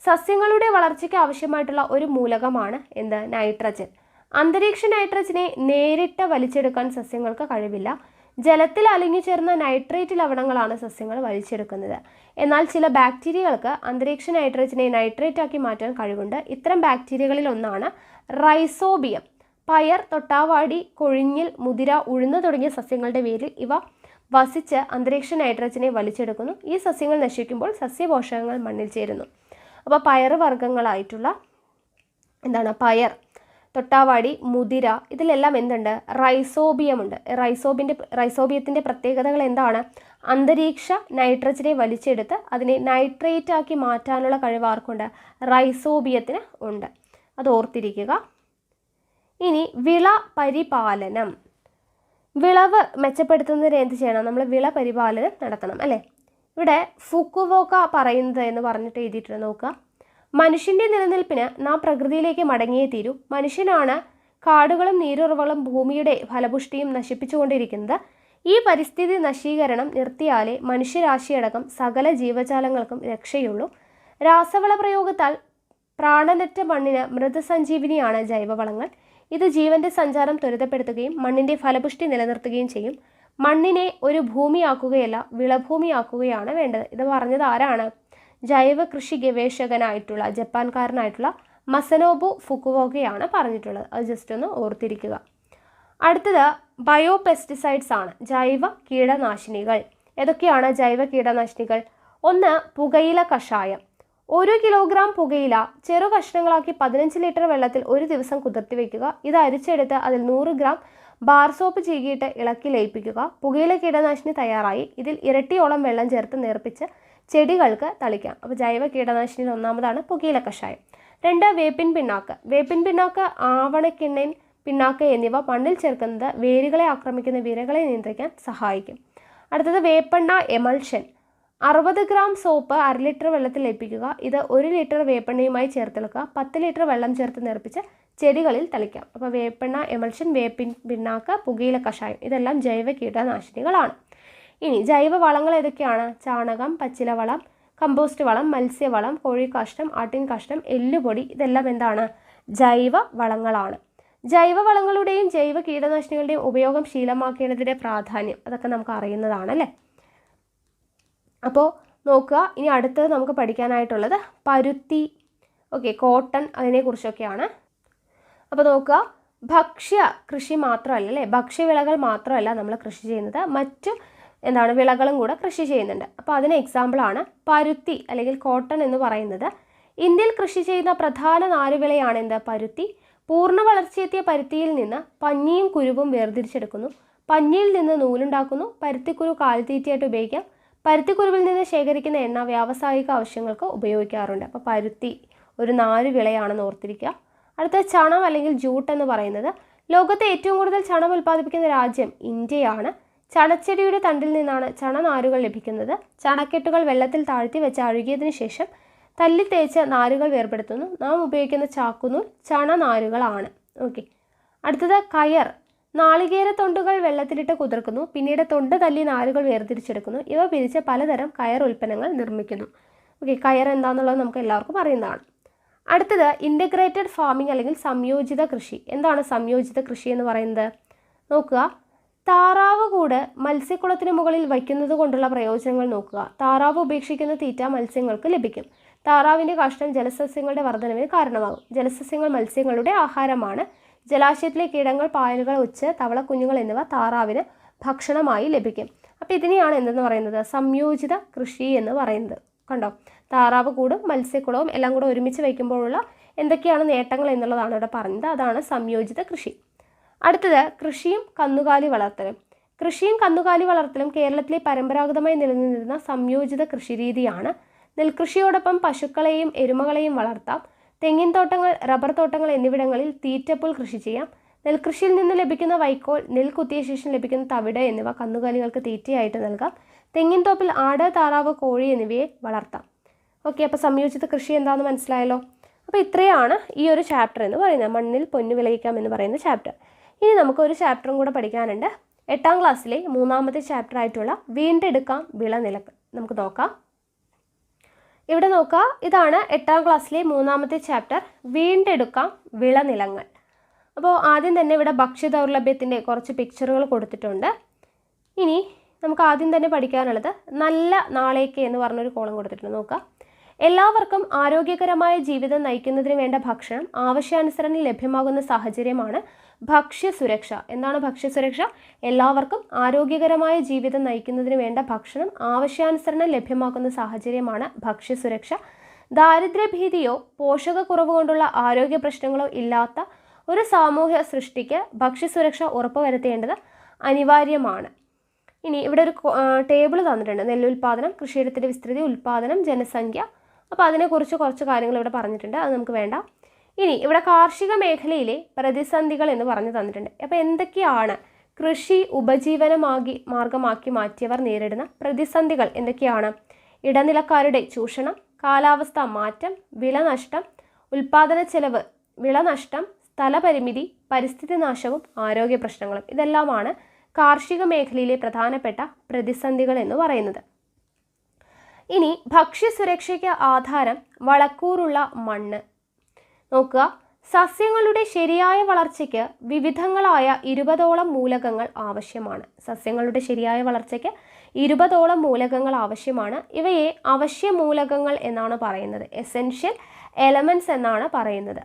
സസ്യങ്ങളുടെ വളർച്ചയ്ക്ക് ആവശ്യമായിട്ടുള്ള ഒരു മൂലകമാണ് എന്ത്? നൈട്രജൻ. അന്തരീക്ഷ നൈട്രജനെ നേരിട്ട് വലിച്ചെടുക്കാൻ സസ്യങ്ങൾക്ക് കഴിവില്ല. ജലത്തിൽ അലിഞ്ഞു ചേർന്ന നൈട്രേറ്റ് ലവണങ്ങളാണ് സസ്യങ്ങൾ വലിച്ചെടുക്കുന്നത്. എന്നാൽ ചില ബാക്ടീരിയകൾക്ക് അന്തരീക്ഷ നൈട്രജനെ നൈട്രേറ്റ് ആക്കി മാറ്റാൻ കഴിവുണ്ട്. ഇത്തരം ബാക്ടീരിയകളിൽ ഒന്നാണ് റൈസോബിയം. പയർ, തൊട്ടാവാടി, കൊഴിഞ്ഞിൽ, മുതിര, ഉഴുന്ന് തുടങ്ങിയ സസ്യങ്ങളുടെ വേരിൽ ഇവ വസിച്ച് അന്തരീക്ഷ നൈട്രജനെ വലിച്ചെടുക്കുന്നു. ഈ സസ്യങ്ങൾ നശിക്കുമ്പോൾ സസ്യപോഷകങ്ങൾ മണ്ണിൽ ചേരുന്നു. അപ്പോൾ പയറ് വർഗ്ഗങ്ങളായിട്ടുള്ള പയർ, തൊട്ടാവാടി, മുതിര, ഇതിലെല്ലാം എന്തുണ്ട്? റൈസോബിയമുണ്ട്. റൈസോബിയത്തിൻ്റെ പ്രത്യേകതകൾ എന്താണ്? അന്തരീക്ഷ നൈട്രജനെ വലിച്ചെടുത്ത് അതിനെ നൈട്രേറ്റ് ആക്കി മാറ്റാനുള്ള കഴിവ് ആർക്കുണ്ട്? റൈസോബിയത്തിന് ഉണ്ട്. അത് ഓർത്തിരിക്കുക. ഇനി വിള പരിപാലനം. വിളവ് മെച്ചപ്പെടുത്തുന്നതിന് എന്ത് ചെയ്യണം? നമ്മൾ വിള പരിപാലനം നടത്തണം അല്ലേ. ഇവിടെ ഫുക്കുവോക്ക പറയുന്നത് എന്ന് പറഞ്ഞിട്ട് എഴുതിയിട്ടുണ്ട്. നോക്കുക, മനുഷ്യൻ്റെ നിലനിൽപ്പിന് നാം പ്രകൃതിയിലേക്ക് മടങ്ങിയേ തീരൂ. മനുഷ്യനാണ് കാടുകളും നീരുറവകളും ഭൂമിയുടെ ഫലപുഷ്ടിയും നശിപ്പിച്ചുകൊണ്ടിരിക്കുന്നത്. ഈ പരിസ്ഥിതി നശീകരണം നിർത്തിയാലേ മനുഷ്യരാശിയടക്കം സകല ജീവജാലങ്ങൾക്കും രക്ഷയുള്ളൂ. രാസവള പ്രയോഗത്താൽ പ്രാണനറ്റ മണ്ണിന് മൃതസഞ്ജീവിനിയാണ് ജൈവവളങ്ങൾ. ഇത് ജീവൻ്റെ സഞ്ചാരം ത്വരിതപ്പെടുത്തുകയും മണ്ണിൻ്റെ ഫലപുഷ്ടി നിലനിർത്തുകയും ചെയ്യും. മണ്ണിനെ ഒരു ഭൂമിയാക്കുകയല്ല വിളഭൂമിയാക്കുകയാണ് വേണ്ടത്. ഇത് പറഞ്ഞത് ആരാണ്? ജൈവ കൃഷി ഗവേഷകനായിട്ടുള്ള ജപ്പാൻകാരനായിട്ടുള്ള മസനോബു ഫുക്കുവോക്കയാണ് പറഞ്ഞിട്ടുള്ളത്. അത് ജസ്റ്റ് ഒന്ന് ഓർത്തിരിക്കുക. അടുത്തത് ബയോ പെസ്റ്റിസൈഡ്സ് ആണ്, ജൈവ കീടനാശിനികൾ. ഏതൊക്കെയാണ് ജൈവ കീടനാശിനികൾ? ഒന്ന്, പുകയില കഷായം. 1 കിലോഗ്രാം പുകയില ചെറു കഷ്ണങ്ങളാക്കി 15 ലിറ്റർ വെള്ളത്തിൽ ഒരു ദിവസം കുതിർത്തി വയ്ക്കുക. ഇത് അരിച്ചെടുത്ത് അതിൽ 100 ഗ്രാം ബാർ സോപ്പ് ചീകിയിട്ട് ഇളക്കി ലയിപ്പിക്കുക. പുകയില കീടനാശിനി തയ്യാറായി. ഇതിൽ ഇരട്ടിയോളം വെള്ളം ചേർത്ത് നേർപ്പിച്ച് ചെടികൾക്ക് തളിക്കാം. അപ്പോൾ ജൈവ കീടനാശിനിയിൽ ഒന്നാമതാണ് പുകയില കഷായം. 2, വേപ്പിൻ പിണ്ണാക്ക്. വേപ്പിൻ പിണ്ണാക്ക്, ആവണക്കിണ്ണൻ പിണ്ണാക്ക് എന്നിവ മണ്ണിൽ ചേർക്കുന്നത് വേരുകളെ ആക്രമിക്കുന്ന വിരകളെ നിയന്ത്രിക്കാൻ സഹായിക്കും. അടുത്തത് വേപ്പെണ്ണ എമൾഷൻ. 60 ഗ്രാം സോപ്പ് 1/2 ലിറ്റർ വെള്ളത്തിൽ ലയിപ്പിക്കുക. ഇത് 1 ലിറ്റർ വേപ്പെണ്ണയുമായി ചേർത്തെടുക്കുക. 10 ലിറ്റർ വെള്ളം ചേർത്ത് നിറപ്പിച്ച് ചെടികളിൽ തളിക്കാം. അപ്പോൾ വേപ്പെണ്ണ എമൾഷൻ, വേപ്പിൻ പിണ്ണാക്ക്, പുകയില കഷായം ഇതെല്ലാം ജൈവ കീടനാശിനികളാണ്. ഇനി ജൈവ വളങ്ങൾ ഏതൊക്കെയാണ്? ചാണകം, പച്ചിലവളം, കമ്പോസ്റ്റ് വളം, മത്സ്യവളം, കോഴിക്കാഷ്ടം, ആട്ടിൻ കാഷ്ടം, എല്ലുപൊടി ഇതെല്ലാം എന്താണ്? ജൈവ വളങ്ങളാണ്. ജൈവ വളങ്ങളുടെയും ജൈവ കീടനാശിനികളുടെയും ഉപയോഗം ശീലമാക്കേണ്ടതിൻ്റെ പ്രാധാന്യം അതൊക്കെ നമുക്ക് അറിയുന്നതാണ് അല്ലേ. അപ്പോൾ നോക്കുക, ഇനി അടുത്തത് നമുക്ക് പഠിക്കാനായിട്ടുള്ളത് പരുത്തി, ഓക്കെ, കോട്ടൺ അതിനെക്കുറിച്ചൊക്കെയാണ്. അപ്പോൾ നോക്കുക, ഭക്ഷ്യ കൃഷി മാത്രമല്ല അല്ലേ, ഭക്ഷ്യവിളകൾ മാത്രമല്ല നമ്മൾ കൃഷി ചെയ്യുന്നത്, മറ്റു വിളകളും കൂടെ കൃഷി ചെയ്യുന്നുണ്ട്. അപ്പോൾ അതിന് എക്സാമ്പിളാണ് പരുത്തി അല്ലെങ്കിൽ കോട്ടൺ എന്ന് പറയുന്നത്. ഇന്ത്യയിൽ കൃഷി ചെയ്യുന്ന പ്രധാന നാരുവിളയാണ് എന്ത്? പരുത്തി. പൂർണ്ണ വളർച്ചയെത്തിയ പരുത്തിയിൽ നിന്ന് പഞ്ഞിയും കുരുവും വേർതിരിച്ചെടുക്കുന്നു. പഞ്ഞിയിൽ നിന്ന് നൂലുണ്ടാക്കുന്നു. പരുത്തിക്കുരു കാലിത്തീറ്റയായിട്ട് ഉപയോഗിക്കാം. പരുത്തിക്കുരുവിൽ നിന്ന് ശേഖരിക്കുന്ന എണ്ണ വ്യാവസായിക ആവശ്യങ്ങൾക്ക് ഉപയോഗിക്കാറുണ്ട്. അപ്പോൾ പരുത്തി ഒരു നാരുവിളയാണെന്ന് ഓർത്തിരിക്കുക. അടുത്ത ചണം അല്ലെങ്കിൽ ജൂട്ട് എന്ന് പറയുന്നത്. ലോകത്തെ ഏറ്റവും കൂടുതൽ ചണം ഉൽപ്പാദിപ്പിക്കുന്ന രാജ്യം ഇന്ത്യയാണ്. ചണച്ചെടിയുടെ തണ്ടിൽ നിന്നാണ് ചണനാരുകൾ ലഭിക്കുന്നത്. ചണക്കെട്ടുകൾ വെള്ളത്തിൽ താഴ്ത്തി വെച്ച് അഴുകിയതിനു ശേഷം തല്ലി തേച്ച് നാരുകൾ വേർപെടുത്തുന്നു. നാം ഉപയോഗിക്കുന്ന ചാക്കുനൂൽ ചണനാരുകളാണ്. ഓക്കെ. അടുത്തത് കയർ. നാളികേര തൊണ്ടുകൾ വെള്ളത്തിലിട്ട് കുതിർക്കുന്നു. പിന്നീട് തൊണ്ട് തല്ലി നാരുകൾ വേർതിരിച്ചെടുക്കുന്നു. ഇവ പിരിച്ച് പലതരം കയർ ഉൽപ്പന്നങ്ങൾ നിർമ്മിക്കുന്നു. ഓക്കെ, കയർ എന്താണെന്നുള്ളത് നമുക്ക് എല്ലാവർക്കും അറിയുന്നതാണ്. അടുത്തത് ഇൻ്റഗ്രേറ്റഡ് ഫാമിംഗ് അല്ലെങ്കിൽ സംയോജിത കൃഷി. എന്താണ് സംയോജിത കൃഷി എന്ന് പറയുന്നത്? നോക്കുക, താറാവ് കൂട് മത്സ്യക്കുളത്തിന് മുകളിൽ വയ്ക്കുന്നത് കൊണ്ടുള്ള പ്രയോജനങ്ങൾ നോക്കുക. താറാവ് ഉപേക്ഷിക്കുന്ന തീറ്റ മത്സ്യങ്ങൾക്ക് ലഭിക്കും. താറാവിൻ്റെ കാഷ്ടം ജലസസ്യങ്ങളുടെ വർധനവിന് കാരണമാകും. ജലസസ്യങ്ങൾ മത്സ്യങ്ങളുടെ ആഹാരമാണ്. ജലാശയത്തിലെ കീടങ്ങൾ, പായലുകൾ, ഒച്ച്, തവളക്കുഞ്ഞുങ്ങൾ എന്നിവ താറാവിന് ഭക്ഷണമായി ലഭിക്കും. അപ്പോൾ ഇതിനെയാണ് എന്തെന്ന് പറയുന്നത്? സംയോജിത കൃഷി എന്ന് പറയുന്നത്. കണ്ടോ, താറാവ് കൂടും മത്സ്യക്കുളവും എല്ലാം കൂടെ ഒരുമിച്ച് വയ്ക്കുമ്പോഴുള്ള എന്തൊക്കെയാണ് നേട്ടങ്ങൾ എന്നുള്ളതാണ് ഇവിടെ പറഞ്ഞത്. അതാണ് സംയോജിത കൃഷി. അടുത്തത് കൃഷിയും കന്നുകാലി വളർത്തലും. കൃഷിയും കന്നുകാലി വളർത്തലും കേരളത്തിലെ പരമ്പരാഗതമായി നിലനിന്നിരുന്ന സംയോജിത കൃഷിരീതിയാണ്. നെൽകൃഷിയോടൊപ്പം പശുക്കളെയും എരുമകളെയും വളർത്താം. തെങ്ങിൻ തോട്ടങ്ങൾ, റബ്ബർ തോട്ടങ്ങൾ എന്നിവിടങ്ങളിൽ തീറ്റപ്പുൽ കൃഷി ചെയ്യാം. നെൽകൃഷിയിൽ നിന്ന് ലഭിക്കുന്ന വൈക്കോൽ, നെൽ കുത്തിയ ശേഷം ലഭിക്കുന്ന തവിട് എന്നിവ കന്നുകാലികൾക്ക് തീറ്റയായിട്ട് നൽകാം. തെങ്ങിൻ തോപ്പിൽ ആട്, താറാവ്, കോഴി എന്നിവയെ വളർത്താം. ഓക്കെ, അപ്പോൾ സംയോജിത കൃഷി എന്താണെന്ന് മനസ്സിലായല്ലോ. അപ്പോൾ ഇത്രയാണ് ഈ ഒരു ചാപ്റ്റർ എന്ന് പറയുന്നത്, മണ്ണിൽ പൊന്നു വിളയിക്കാം എന്ന് പറയുന്ന ചാപ്റ്റർ. ഇനി നമുക്കൊരു ചാപ്റ്ററും കൂടെ പഠിക്കാനുണ്ട്. 8ാം ക്ലാസ്സിലെ 3ാമത്തെ ചാപ്റ്റർ ആയിട്ടുള്ള വീണ്ടെടുക്കാം വിളനിലങ്ങൾ നമുക്ക് നോക്കാം. ഇവിടെ നോക്കുക, ഇതാണ് 8ാം ക്ലാസ്സിലെ 3ാമത്തെ ചാപ്റ്റർ, വീണ്ടെടുക്കാം വിളനിലങ്ങൾ. അപ്പോൾ ആദ്യം തന്നെ ഇവിടെ ഭക്ഷ്യദൗർലഭ്യത്തിൻ്റെ കുറച്ച് പിക്ചറുകൾ കൊടുത്തിട്ടുണ്ട്. ഇനി നമുക്ക് ആദ്യം തന്നെ പഠിക്കാനുള്ളത് നല്ല നാളേക്ക് എന്ന് പറഞ്ഞൊരു കോളം കൊടുത്തിട്ടുണ്ട്. നോക്കുക, എല്ലാവർക്കും ആരോഗ്യകരമായ ജീവിതം നയിക്കുന്നതിന് വേണ്ട ഭക്ഷണം ആവശ്യാനുസരണം ലഭ്യമാകുന്ന സാഹചര്യമാണ് ഭക്ഷ്യസുരക്ഷ. എന്താണ് ഭക്ഷ്യസുരക്ഷ? എല്ലാവർക്കും ആരോഗ്യകരമായ ജീവിതം നയിക്കുന്നതിന് വേണ്ട ഭക്ഷണം ആവശ്യാനുസരണം ലഭ്യമാക്കുന്ന സാഹചര്യമാണ് ഭക്ഷ്യസുരക്ഷ. ദാരിദ്ര്യഭീതിയോ പോഷകക്കുറവ് കൊണ്ടുള്ള ആരോഗ്യ പ്രശ്നങ്ങളോ ഇല്ലാത്ത ഒരു സാമൂഹ്യ സൃഷ്ടിക്ക് ഭക്ഷ്യസുരക്ഷ ഉറപ്പുവരുത്തേണ്ടത് അനിവാര്യമാണ്. ഇനി ഇവിടെ ഒരു ടേബിൾ തന്നിട്ടുണ്ട്. നെല്ലുൽപാദനം, കൃഷിയിടത്തിൻ്റെ വിസ്തൃതി, ഉൽപാദനം, ജനസംഖ്യ. അപ്പോൾ അതിനെക്കുറിച്ച് കുറച്ച് കാര്യങ്ങൾ ഇവിടെ പറഞ്ഞിട്ടുണ്ട്, അത് നമുക്ക് വേണ്ട. ഇനി ഇവിടെ കാർഷിക മേഖലയിലെ പ്രതിസന്ധികൾ എന്ന് പറഞ്ഞു തന്നിട്ടുണ്ട്. അപ്പോൾ എന്തൊക്കെയാണ് കൃഷി മാർഗമാക്കി മാറ്റിയവർ നേരിടുന്ന പ്രതിസന്ധികൾ എന്തൊക്കെയാണ്? ഇടനിലക്കാരുടെ ചൂഷണം, കാലാവസ്ഥാ മാറ്റം, വിളനഷ്ടം, ഉൽപാദന ചെലവ്, വിളനഷ്ടം, സ്ഥലപരിമിതി, പരിസ്ഥിതി നാശവും ആരോഗ്യ പ്രശ്നങ്ങളും. ഇതെല്ലാമാണ് കാർഷിക മേഖലയിലെ പ്രധാനപ്പെട്ട പ്രതിസന്ധികൾ എന്ന് പറയുന്നത്. ഇനി ഭക്ഷ്യസുരക്ഷയ്ക്ക് ആധാരം വളക്കൂറുള്ള മണ്ണ്. നോക്കുക, സസ്യങ്ങളുടെ ശരിയായ വളർച്ചയ്ക്ക് വിവിധങ്ങളായ 20ഓളം മൂലകങ്ങൾ ആവശ്യമാണ്. സസ്യങ്ങളുടെ ശരിയായ വളർച്ചയ്ക്ക് 20ഓളം മൂലകങ്ങൾ ആവശ്യമാണ്. ഇവയെ അവശ്യ മൂലകങ്ങൾ എന്നാണ് പറയുന്നത്. എസെൻഷ്യൽ എലമെൻറ്റ്സ് എന്നാണ് പറയുന്നത്.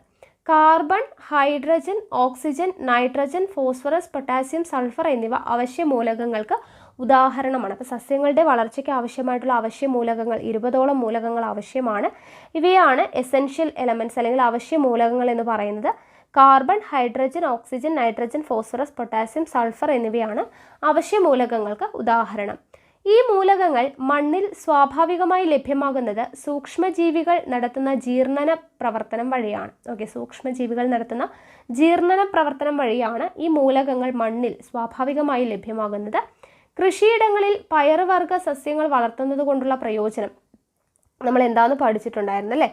Carbon, hydrogen, oxygen, nitrogen, phosphorus, potassium, sulphur എന്നിവ അവശ്യ മൂലകങ്ങൾക്ക് ഉദാഹരണമാണ്. അപ്പോൾ സസ്യങ്ങളുടെ വളർച്ചയ്ക്ക് ആവശ്യമായിട്ടുള്ള അവശ്യ മൂലകങ്ങൾ 20ഓളം മൂലകങ്ങൾ ആവശ്യമാണ്. ഇവയാണ് എസെൻഷ്യൽ എലമെൻറ്റ്സ് അല്ലെങ്കിൽ അവശ്യ മൂലകങ്ങൾ എന്ന് പറയുന്നത്. Carbon, hydrogen, oxygen, nitrogen, phosphorus, potassium, sulphur എന്നിവയാണ് അവശ്യ മൂലകങ്ങൾക്ക് ഉദാഹരണം. ഈ മൂലകങ്ങൾ മണ്ണിൽ സ്വാഭാവികമായി ലഭ്യമാകുന്നത് സൂക്ഷ്മജീവികൾ നടത്തുന്ന ജീർണന പ്രവർത്തനം വഴിയാണ്. ഓക്കെ, സൂക്ഷ്മജീവികൾ നടത്തുന്ന ജീർണന പ്രവർത്തനം വഴിയാണ് ഈ മൂലകങ്ങൾ മണ്ണിൽ സ്വാഭാവികമായി ലഭ്യമാകുന്നത്. കൃഷിയിടങ്ങളിൽ പയറുവർഗ്ഗ സസ്യങ്ങൾ വളർത്തുന്നത് കൊണ്ടുള്ള പ്രയോജനം നമ്മൾ എന്താണെന്ന് പഠിച്ചിട്ടുണ്ടായിരുന്നു അല്ലേ?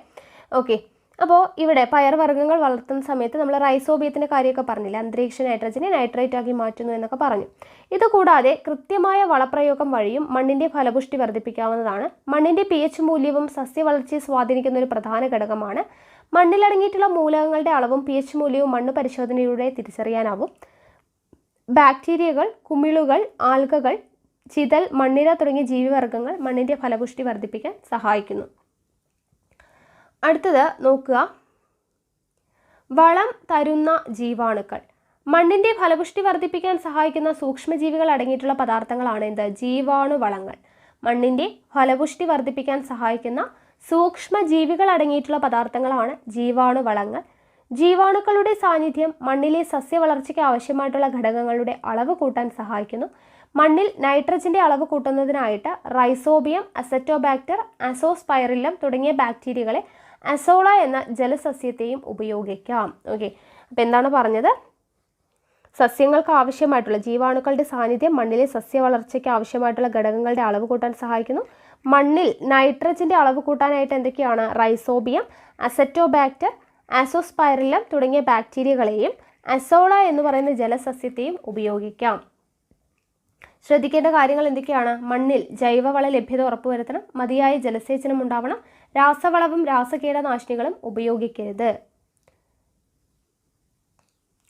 ഓക്കെ, അപ്പോൾ ഇവിടെ പയറുവർഗ്ഗങ്ങൾ വളർത്തുന്ന സമയത്ത് നമ്മൾ റൈസോബിയത്തിൻ്റെ കാര്യമൊക്കെ പറഞ്ഞില്ല, അന്തരീക്ഷ നൈട്രജനെ നൈട്രേറ്റ് ആക്കി മാറ്റുന്നു എന്നൊക്കെ പറഞ്ഞു. ഇതുകൂടാതെ കൃത്യമായ വളപ്രയോഗം വഴിയും മണ്ണിൻ്റെ ഫലപുഷ്ടി വർദ്ധിപ്പിക്കാവുന്നതാണ്. മണ്ണിൻ്റെ pH മൂല്യവും സസ്യവളർച്ചയെ സ്വാധീനിക്കുന്ന ഒരു പ്രധാന ഘടകമാണ്. മണ്ണിലടങ്ങിയിട്ടുള്ള മൂലകങ്ങളുടെ അളവും pH മൂല്യവും മണ്ണ് പരിശോധനയിലൂടെ തിരിച്ചറിയാനാവും. ബാക്ടീരിയകൾ, കുമിളുകൾ, ആൽഗകൾ, ചിതൽ, മണ്ണിര തുടങ്ങിയ ജീവിവർഗ്ഗങ്ങൾ മണ്ണിൻ്റെ ഫലപുഷ്ടി വർദ്ധിപ്പിക്കാൻ സഹായിക്കുന്നു. അടുത്തത് നോക്കുക, വളം തരുന്ന ജീവാണുക്കൾ. മണ്ണിൻ്റെ ഫലപുഷ്ടി വർദ്ധിപ്പിക്കാൻ സഹായിക്കുന്ന സൂക്ഷ്മജീവികൾ അടങ്ങിയിട്ടുള്ള പദാർത്ഥങ്ങളാണ് എന്ത്? ജീവാണുവളങ്ങൾ. മണ്ണിൻ്റെ ഫലപുഷ്ടി വർദ്ധിപ്പിക്കാൻ സഹായിക്കുന്ന സൂക്ഷ്മജീവികൾ അടങ്ങിയിട്ടുള്ള പദാർത്ഥങ്ങളാണ് ജീവാണുവളങ്ങൾ. ജീവാണുക്കളുടെ സാന്നിധ്യം മണ്ണിലെ സസ്യവളർച്ചയ്ക്ക് ആവശ്യമായിട്ടുള്ള ഘടകങ്ങളുടെ അളവ് കൂട്ടാൻ സഹായിക്കുന്നു. മണ്ണിൽ നൈട്രജന്റെ അളവ് കൂട്ടുന്നതിനായിട്ട് റൈസോബിയം, അസറ്റോബാക്ടർ, അസോസ്പൈറില്ലം തുടങ്ങിയ ബാക്ടീരിയകളെ അസോള എന്ന ജലസസ്യത്തെയും ഉപയോഗിക്കാം. ഓക്കെ, അപ്പോൾ എന്താണ് പറഞ്ഞത്? സസ്യങ്ങൾക്ക് ആവശ്യമായിട്ടുള്ള ജീവാണുക്കളുടെ സാന്നിധ്യം മണ്ണിലെ സസ്യവളർച്ചയ്ക്ക് ആവശ്യമായിട്ടുള്ള ഘടകങ്ങളുടെ അളവ് കൂട്ടാൻ സഹായിക്കുന്നു. മണ്ണിൽ നൈട്രജന്റെ അളവ് കൂട്ടാനായിട്ട് എന്തൊക്കെയാണ്? റൈസോബിയം, അസറ്റോബാക്ടർ, അസോസ്പൈറില്ലം തുടങ്ങിയ ബാക്ടീരിയകളെയും അസോള എന്ന് പറയുന്ന ജലസസ്യത്തെയും ഉപയോഗിക്കാം. ശ്രദ്ധിക്കേണ്ട കാര്യങ്ങൾ എന്തൊക്കെയാണ്? മണ്ണിൽ ജൈവവള ലഭ്യത ഉറപ്പുവരുത്തണം, മതിയായ ജലസേചനം ഉണ്ടാവണം, രാസവളവും രാസകീടനാശിനികളും ഉപയോഗിക്കരുത്.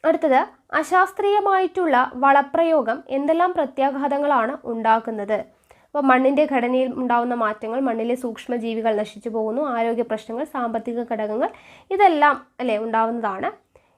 അടുത്തത്, അശാസ്ത്രീയമായിട്ടുള്ള വളപ്രയോഗം എന്തെല്ലാം പ്രത്യാഘാതങ്ങളാണ് ഉണ്ടാക്കുന്നത്? അപ്പോൾ മണ്ണിൻ്റെ ഘടനയിൽ ഉണ്ടാകുന്ന മാറ്റങ്ങൾ, മണ്ണിലെ സൂക്ഷ്മജീവികൾ നശിച്ചു പോകുന്നു, ആരോഗ്യ പ്രശ്നങ്ങൾ, സാമ്പത്തിക ഘടകങ്ങൾ, ഇതെല്ലാം അല്ലേ ഉണ്ടാവുന്നതാണ്.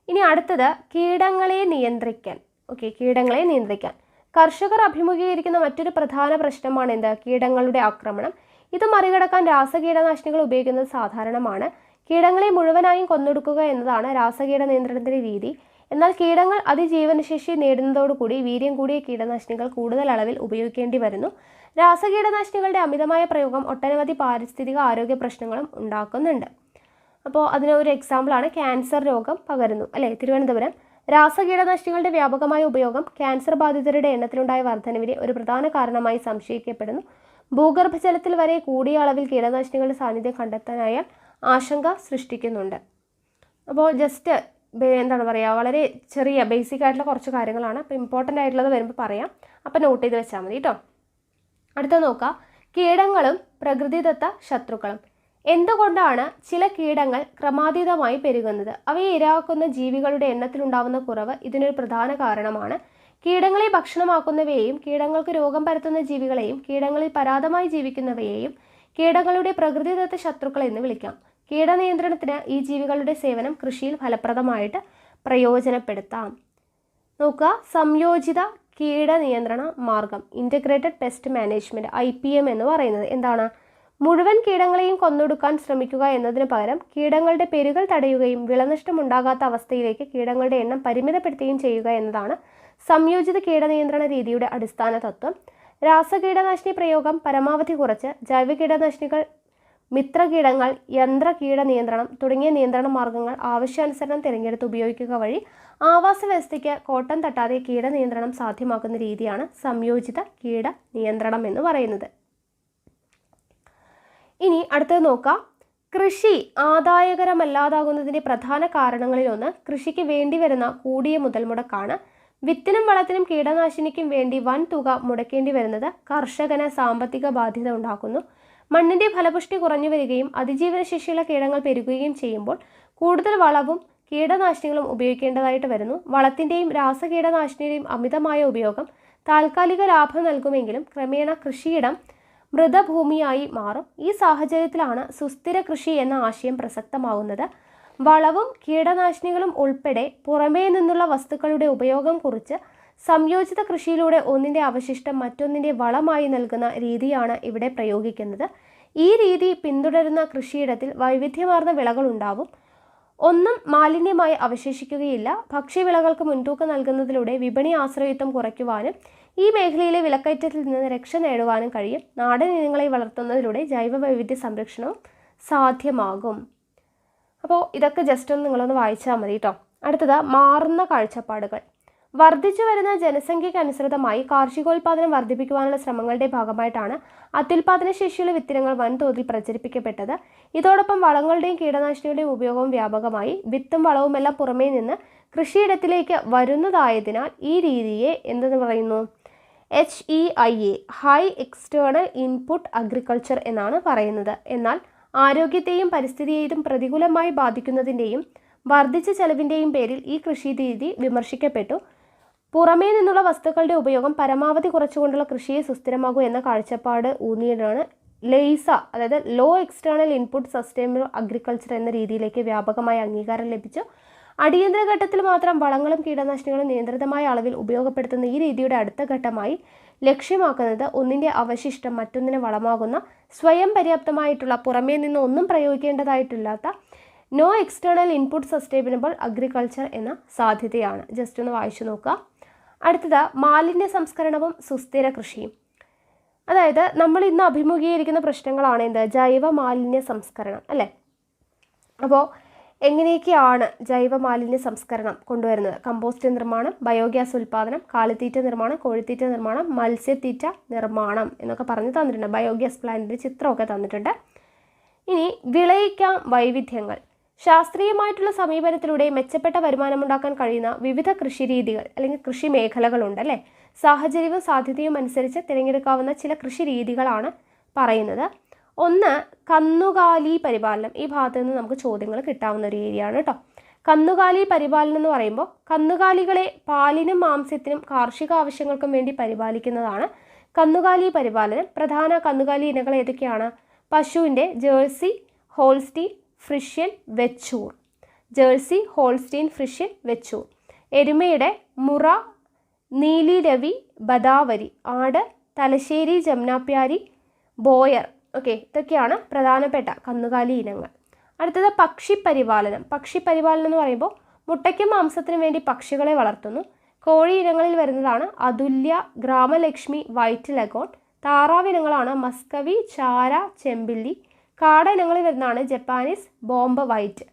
ഇനി അടുത്തത്, കീടങ്ങളെ നിയന്ത്രിക്കാൻ. ഓക്കെ, കീടങ്ങളെ നിയന്ത്രിക്കാൻ കർഷകർ അഭിമുഖീകരിക്കുന്ന മറ്റൊരു പ്രധാന പ്രശ്നമാണ് എന്ത്? കീടങ്ങളുടെ ആക്രമണം. ഇത് മറികടക്കാൻ രാസകീടനാശിനികൾ ഉപയോഗിക്കുന്നത് സാധാരണമാണ്. കീടങ്ങളെ മുഴുവനായും കൊന്നൊടുക്കുക എന്നതാണ് രാസകീട നിയന്ത്രണത്തിൻ്റെ രീതി. എന്നാൽ കീടങ്ങൾ അതിജീവനശേഷി നേടുന്നതോടുകൂടി വീര്യം കൂടിയ കീടനാശിനികൾ കൂടുതൽ അളവിൽ ഉപയോഗിക്കേണ്ടി വരുന്നു. രാസകീടനാശിനികളുടെ അമിതമായ പ്രയോഗം ഒട്ടനവധി പാരിസ്ഥിതിക ആരോഗ്യ പ്രശ്നങ്ങളും ഉണ്ടാക്കുന്നുണ്ട്. അപ്പോൾ അതിനൊരു എക്സാമ്പിളാണ് ക്യാൻസർ രോഗം പകരുന്നു അല്ലേ? തിരുവനന്തപുരം. രാസകീടനാശിനികളുടെ വ്യാപകമായ ഉപയോഗം ക്യാൻസർ ബാധിതരുടെ എണ്ണത്തിലുണ്ടായ വർധനവിനെ ഒരു പ്രധാന കാരണമായി സംശയിക്കപ്പെടുന്നു. ഭൂഗർഭജലത്തിൽ വരെ കൂടിയ അളവിൽ കീടനാശിനികളുടെ സാന്നിധ്യം കണ്ടെത്താനായ ആശങ്ക സൃഷ്ടിക്കുന്നുണ്ട്. അപ്പോൾ ജസ്റ്റ് എന്താണ് പറയുക, വളരെ ചെറിയ ബേസിക് ആയിട്ടുള്ള കുറച്ച് കാര്യങ്ങളാണ്. അപ്പോൾ ഇമ്പോർട്ടൻ്റ് ആയിട്ടുള്ളത് വരുമ്പോൾ പറയാം, അപ്പോൾ നോട്ട് ചെയ്ത് വെച്ചാൽ മതി കേട്ടോ. അടുത്ത നോക്കാം, കീടങ്ങളും പ്രകൃതിദത്ത ശത്രുക്കളും. എന്തുകൊണ്ടാണ് ചില കീടങ്ങൾ ക്രമാതീതമായി പെരുകുന്നത്? അവയെ ഇരയാക്കുന്ന ജീവികളുടെ എണ്ണത്തിലുണ്ടാവുന്ന കുറവ് ഇതിനൊരു പ്രധാന കാരണമാണ്. കീടങ്ങളെ ഭക്ഷണമാക്കുന്നവയെയും കീടങ്ങൾക്ക് രോഗം പരത്തുന്ന ജീവികളെയും കീടങ്ങളിൽ പരാതമായി ജീവിക്കുന്നവയെയും കീടങ്ങളുടെ പ്രകൃതിദത്ത ശത്രുക്കൾ എന്ന് വിളിക്കാം. കീടനിയന്ത്രണത്തിന് ഈ ജീവികളുടെ സേവനം കൃഷിയിൽ ഫലപ്രദമായിട്ട് പ്രയോജനപ്പെടുത്താം. നോക്കുക, സംയോജിത കീടനിയന്ത്രണ മാർഗം, ഇൻ്റഗ്രേറ്റഡ് പെസ്റ്റ് മാനേജ്മെൻറ്റ്, IPM എന്ന് പറയുന്നത് എന്താണ്? മുഴുവൻ കീടങ്ങളെയും കൊന്നൊടുക്കാൻ ശ്രമിക്കുക എന്നതിന് പകരം കീടങ്ങളുടെ പെരുകൾ തടയുകയും വിളനഷ്ടം ഉണ്ടാകാത്ത അവസ്ഥയിലേക്ക് കീടങ്ങളുടെ എണ്ണം പരിമിതപ്പെടുത്തുകയും ചെയ്യുക എന്നതാണ് സംയോജിത കീടനിയന്ത്രണ രീതിയുടെ അടിസ്ഥാന തത്വം. രാസകീടനാശിനി പ്രയോഗം പരമാവധി കുറച്ച് ജൈവ കീടനാശിനികൾ, മിത്രകീടങ്ങൾ, യന്ത്രകീട നിയന്ത്രണം തുടങ്ങിയ നിയന്ത്രണ മാർഗങ്ങൾ ആവശ്യാനുസരണം തിരഞ്ഞെടുത്ത് ഉപയോഗിക്കുക വഴി ആവാസ വ്യവസ്ഥയ്ക്ക് കോട്ടം തട്ടാതെ കീടനിയന്ത്രണം സാധ്യമാക്കുന്ന രീതിയാണ് സംയോജിത കീട നിയന്ത്രണം എന്ന് പറയുന്നത്. ഇനി അടുത്തത് നോക്കാം, കൃഷി ആദായകരമല്ലാതാകുന്നതിൻ്റെ പ്രധാന കാരണങ്ങളിലൊന്ന് കൃഷിക്ക് വേണ്ടി വരുന്ന കൂടിയ മുതൽ മുടക്കാണ്. വിത്തിനും വളത്തിനും കീടനാശിനിക്കും വേണ്ടി വൻ തുക മുടക്കേണ്ടി വരുന്നത് കർഷകന് സാമ്പത്തിക ബാധ്യത ഉണ്ടാക്കുന്നു. മണ്ണിൻ്റെ ഫലപുഷ്ടി കുറഞ്ഞു വരികയും അതിജീവനശേഷിയുള്ള കീടങ്ങൾ പെരുകുകയും ചെയ്യുമ്പോൾ കൂടുതൽ വളവും കീടനാശിനികളും ഉപയോഗിക്കേണ്ടതായിട്ട് വരുന്നു. വളത്തിൻ്റെയും രാസകീടനാശിനിയുടെയും അമിതമായ ഉപയോഗം താൽക്കാലിക ലാഭം നൽകുമെങ്കിലും ക്രമേണ കൃഷിയിടം മൃതഭൂമിയായി മാറും. ഈ സാഹചര്യത്തിലാണ് സുസ്ഥിര കൃഷി എന്ന ആശയം പ്രസക്തമാവുന്നത്. വളവും കീടനാശിനികളും ഉൾപ്പെടെ പുറമേ നിന്നുള്ള വസ്തുക്കളുടെ ഉപയോഗം കുറിച്ച് സംയോജിത കൃഷിയിലൂടെ ഒന്നിൻ്റെ അവശിഷ്ടം മറ്റൊന്നിൻ്റെ വളമായി നൽകുന്ന രീതിയാണ് ഇവിടെ പ്രയോഗിക്കുന്നത്. ഈ രീതി പിന്തുടരുന്ന കൃഷിയിടത്തിൽ വൈവിധ്യമാർന്ന വിളകൾ ഉണ്ടാവും. ഒന്നും മാലിന്യമായി അവശേഷിക്കുകയില്ല. ഭക്ഷ്യവിളകൾക്ക് മുൻതൂക്കം നൽകുന്നതിലൂടെ വിപണി ആശ്രയത്വം കുറയ്ക്കുവാനും ഈ മേഖലയിലെ വിലക്കയറ്റത്തിൽ നിന്ന് രക്ഷ നേടുവാനും കഴിയും. നാടൻ ഇനങ്ങളെ വളർത്തുന്നതിലൂടെ ജൈവ വൈവിധ്യ സംരക്ഷണവും സാധ്യമാകും. അപ്പോൾ ഇതൊക്കെ ജസ്റ്റ് ഒന്ന് നിങ്ങളൊന്ന് വായിച്ചാൽ മതി കേട്ടോ. അടുത്തത്, മാറുന്ന കാഴ്ചപ്പാടുകൾ. വർദ്ധിച്ചു വരുന്ന ജനസംഖ്യയ്ക്ക് അനുസൃതമായി കാർഷികോൽപാദനം വർദ്ധിപ്പിക്കുവാനുള്ള ശ്രമങ്ങളുടെ ഭാഗമായിട്ടാണ് അത്യുൽപാദന ശേഷിയുള്ള വിത്തിനങ്ങൾ വൻതോതിൽ പ്രചരിപ്പിക്കപ്പെട്ടത്. ഇതോടൊപ്പം വളങ്ങളുടെയും കീടനാശിനികളുടെയും ഉപയോഗവും വ്യാപകമായി. വിത്തും വളവുമെല്ലാം പുറമേ നിന്ന് കൃഷിയിടത്തിലേക്ക് വരുന്നതായതിനാൽ ഈ രീതിയെ എന്തെന്ന് പറയുന്നു? HEIA, high external input agriculture എന്നാണ് പറയുന്നത്. എന്നാൽ ആരോഗ്യത്തെയും പരിസ്ഥിതിയെയും പ്രതികൂലമായി ബാധിക്കുന്നതിൻ്റെയും വർദ്ധിച്ച ചെലവിൻ്റെയും പേരിൽ ഈ കൃഷി രീതി വിമർശിക്കപ്പെട്ടു. പുറമേ നിന്നുള്ള വസ്തുക്കളുടെ ഉപയോഗം പരമാവധി കുറച്ചുകൊണ്ടുള്ള കൃഷിയെ സുസ്ഥിരമാകൂ എന്ന കാഴ്ചപ്പാട് ഊന്നിയാണ് LEISA, അതായത് low external input sustainable agriculture എന്ന രീതിയിലേക്ക് വ്യാപകമായ അംഗീകാരം ലഭിച്ചു. അടിയന്തര ഘട്ടത്തിൽ മാത്രം വളങ്ങളും കീടനാശിനികളും നിയന്ത്രിതമായ അളവിൽ ഉപയോഗപ്പെടുത്തുന്ന ഈ രീതിയുടെ അടുത്ത ഘട്ടമായി ലക്ഷ്യമാക്കുന്നത് ഒന്നിൻ്റെ അവശിഷ്ടം മറ്റൊന്നിന് വളമാകുന്ന സ്വയം പര്യാപ്തമായിട്ടുള്ള പുറമേ നിന്ന് ഒന്നും പ്രയോഗിക്കേണ്ടതായിട്ടില്ലാത്ത no external input sustainable agriculture എന്ന സാധ്യതയാണ്. ജസ്റ്റ് ഒന്ന് വായിച്ചു നോക്കുക. അടുത്തത് മാലിന്യ സംസ്കരണവും സുസ്ഥിര കൃഷിയും. അതായത് നമ്മൾ ഇന്ന് അഭിമുഖീകരിക്കുന്ന പ്രശ്നങ്ങളാണ് എന്ത്? ജൈവ മാലിന്യ സംസ്കരണം അല്ലേ? അപ്പോൾ എങ്ങനെയൊക്കെയാണ് ജൈവ മാലിന്യ സംസ്കരണം കൊണ്ടുവരുന്നത്? കമ്പോസ്റ്റ് നിർമ്മാണം, ബയോഗ്യാസ് ഉൽപ്പാദനം, കാലിത്തീറ്റ നിർമ്മാണം, കോഴിത്തീറ്റ നിർമ്മാണം, മത്സ്യത്തീറ്റ നിർമ്മാണം എന്നൊക്കെ പറഞ്ഞ് തന്നിട്ടുണ്ട്. ബയോഗ്യാസ് പ്ലാന്റിൻ്റെ ചിത്രമൊക്കെ തന്നിട്ടുണ്ട്. ഇനി വിളയിക്കാം വൈവിധ്യങ്ങൾ. ശാസ്ത്രീയമായിട്ടുള്ള സമീപനത്തിലൂടെ മെച്ചപ്പെട്ട വരുമാനമുണ്ടാക്കാൻ കഴിയുന്ന വിവിധ കൃഷിരീതികൾ അല്ലെങ്കിൽ കൃഷി മേഖലകളുണ്ട് അല്ലേ? സാഹചര്യവും സാധ്യതയും അനുസരിച്ച് തിരഞ്ഞെടുക്കാവുന്ന ചില കൃഷി രീതികളാണ് പറയുന്നത്. ഒന്ന്, കന്നുകാലി പരിപാലനം. ഈ ഭാഗത്ത് നിന്ന് നമുക്ക് ചോദ്യങ്ങൾ കിട്ടാവുന്ന ഒരു ഏരിയയാണ് കേട്ടോ. കന്നുകാലി പരിപാലനം എന്ന് പറയുമ്പോൾ കന്നുകാലികളെ പാലിനും മാംസ്യത്തിനും കാർഷിക ആവശ്യങ്ങൾക്കും വേണ്ടി പരിപാലിക്കുന്നതാണ് കന്നുകാലി പരിപാലനം. പ്രധാന കന്നുകാലി ഇനങ്ങൾ ഏതൊക്കെയാണ്? പശുവിൻ്റെ Jersey, Holstein, Friesian, Vechur. Jersey, Holstein, Friesian, Vechur. എരുമയുടെ മുറ, നീലി രവി, ബദാവരി. ആട് തലശ്ശേരി, ജംനാപ്യാരി, ബോയർ. ഓക്കെ, ഇതൊക്കെയാണ് പ്രധാനപ്പെട്ട കന്നുകാലി ഇനങ്ങൾ. അടുത്തത് പക്ഷിപ്പരിപാലനം. പക്ഷിപ്പരിപാലനം എന്ന് പറയുമ്പോൾ മുട്ടയ്ക്കും മാംസത്തിനും വേണ്ടി പക്ഷികളെ വളർത്തുന്നു. കോഴി ഇനങ്ങളിൽ വരുന്നതാണ് അതുല്യ, ഗ്രാമലക്ഷ്മി, വൈറ്റ് ലഗോൺ. താറാവ് ഇനങ്ങളാണ് മസ്കവി, ചാര, ചെമ്പില്ലി. കാട ഇനങ്ങളിൽ വരുന്നതാണ് ജപ്പാനീസ്, ബോംബ് വൈറ്റ്.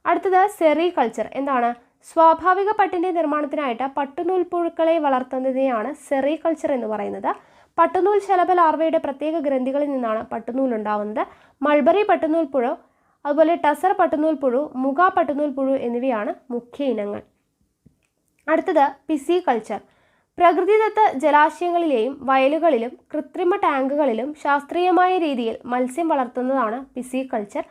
അടുത്തത് സെറികൾച്ചർ. എന്താണ്? സ്വാഭാവിക പട്ടിൻ്റെ നിർമ്മാണത്തിനായിട്ട് പട്ടുനൂൽപ്പുഴുക്കളെ വളർത്തുന്നതിനെയാണ് സെറികൾച്ചർ എന്ന് പറയുന്നത്. പട്ടുനൂൽ ശലഭ ലാർവയുടെ പ്രത്യേക ഗ്രന്ഥികളിൽ നിന്നാണ് പട്ടുനൂൽ ഉണ്ടാവുന്നത്. മൾബറി പട്ടുനൂൽപ്പുഴു, അതുപോലെ ടസർ പട്ടുനൂൽപ്പുഴു, മുഗ പട്ടുനൂൽപ്പുഴു എന്നിവയാണ് മുഖ്യ ഇനങ്ങൾ. അടുത്തത് പിസികൾച്ചർ. പ്രകൃതിദത്ത ജലാശയങ്ങളിലെയും വയലുകളിലും കൃത്രിമ ടാങ്കുകളിലും ശാസ്ത്രീയമായ രീതിയിൽ മത്സ്യം വളർത്തുന്നതാണ് പിസികൾച്ചർ.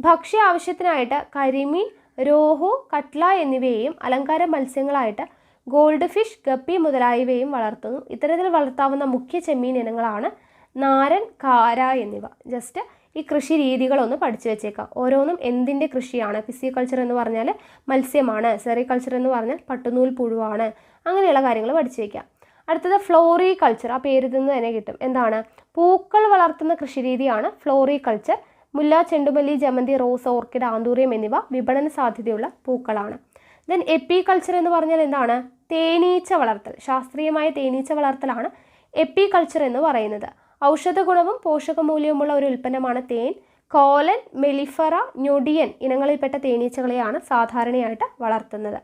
ഭക്ഷ്യ ആവശ്യത്തിനായിട്ട് കരിമീൻ, രോഹു, കട്ട്ല എന്നിവയെയും അലങ്കാര മത്സ്യങ്ങളായിട്ട് ഗോൾഡ് ഫിഷ്, ഗപ്പി മുതലായവയും വളർത്തുന്നു. ഇത്തരത്തിൽ വളർത്താവുന്ന മുഖ്യ ചെമ്മീൻ ഇനങ്ങളാണ് നാരൻ, കാര എന്നിവ. ജസ്റ്റ് ഈ കൃഷി രീതികളൊന്ന് പഠിച്ചു വെച്ചേക്കാം. ഓരോന്നും എന്തിൻ്റെ കൃഷിയാണ്? പിസികൾച്ചർ എന്ന് പറഞ്ഞാൽ മത്സ്യമാണ്, സെറികൾച്ചർ എന്ന് പറഞ്ഞാൽ പട്ടുനൂൽ പുഴുവാണ്. അങ്ങനെയുള്ള കാര്യങ്ങൾ പഠിച്ചു വയ്ക്കാം. അടുത്തത് ഫ്ലോറികൾച്ചർ. ആ പേരിൽ നിന്ന് തന്നെ കിട്ടും. എന്താണ്? പൂക്കൾ വളർത്തുന്ന കൃഷിരീതിയാണ് ഫ്ലോറികൾച്ചർ. മുല്ല, ചെണ്ടുമല്ലി, ജമന്തി, റോസ്, ഓർക്കിഡ്, ആന്തൂറിയം എന്നിവ വിപണന സാധ്യതയുള്ള പൂക്കളാണ്. ദെൻ എപ്പികൾച്ചർ എന്ന് പറഞ്ഞാൽ എന്താണ്? തേനീച്ച വളർത്തൽ. ശാസ്ത്രീയമായ തേനീച്ച വളർത്തലാണ് എപ്പികൾച്ചർ എന്ന് പറയുന്നത്. ഔഷധ ഗുണവും പോഷകമൂല്യവുമുള്ള ഒരു ഉൽപ്പന്നമാണ് തേൻ. കോലൻ, മെലിഫറ, ഞൊടിയൻ ഇനങ്ങളിൽപ്പെട്ട തേനീച്ചകളെയാണ് സാധാരണയായിട്ട് വളർത്തുന്നത്.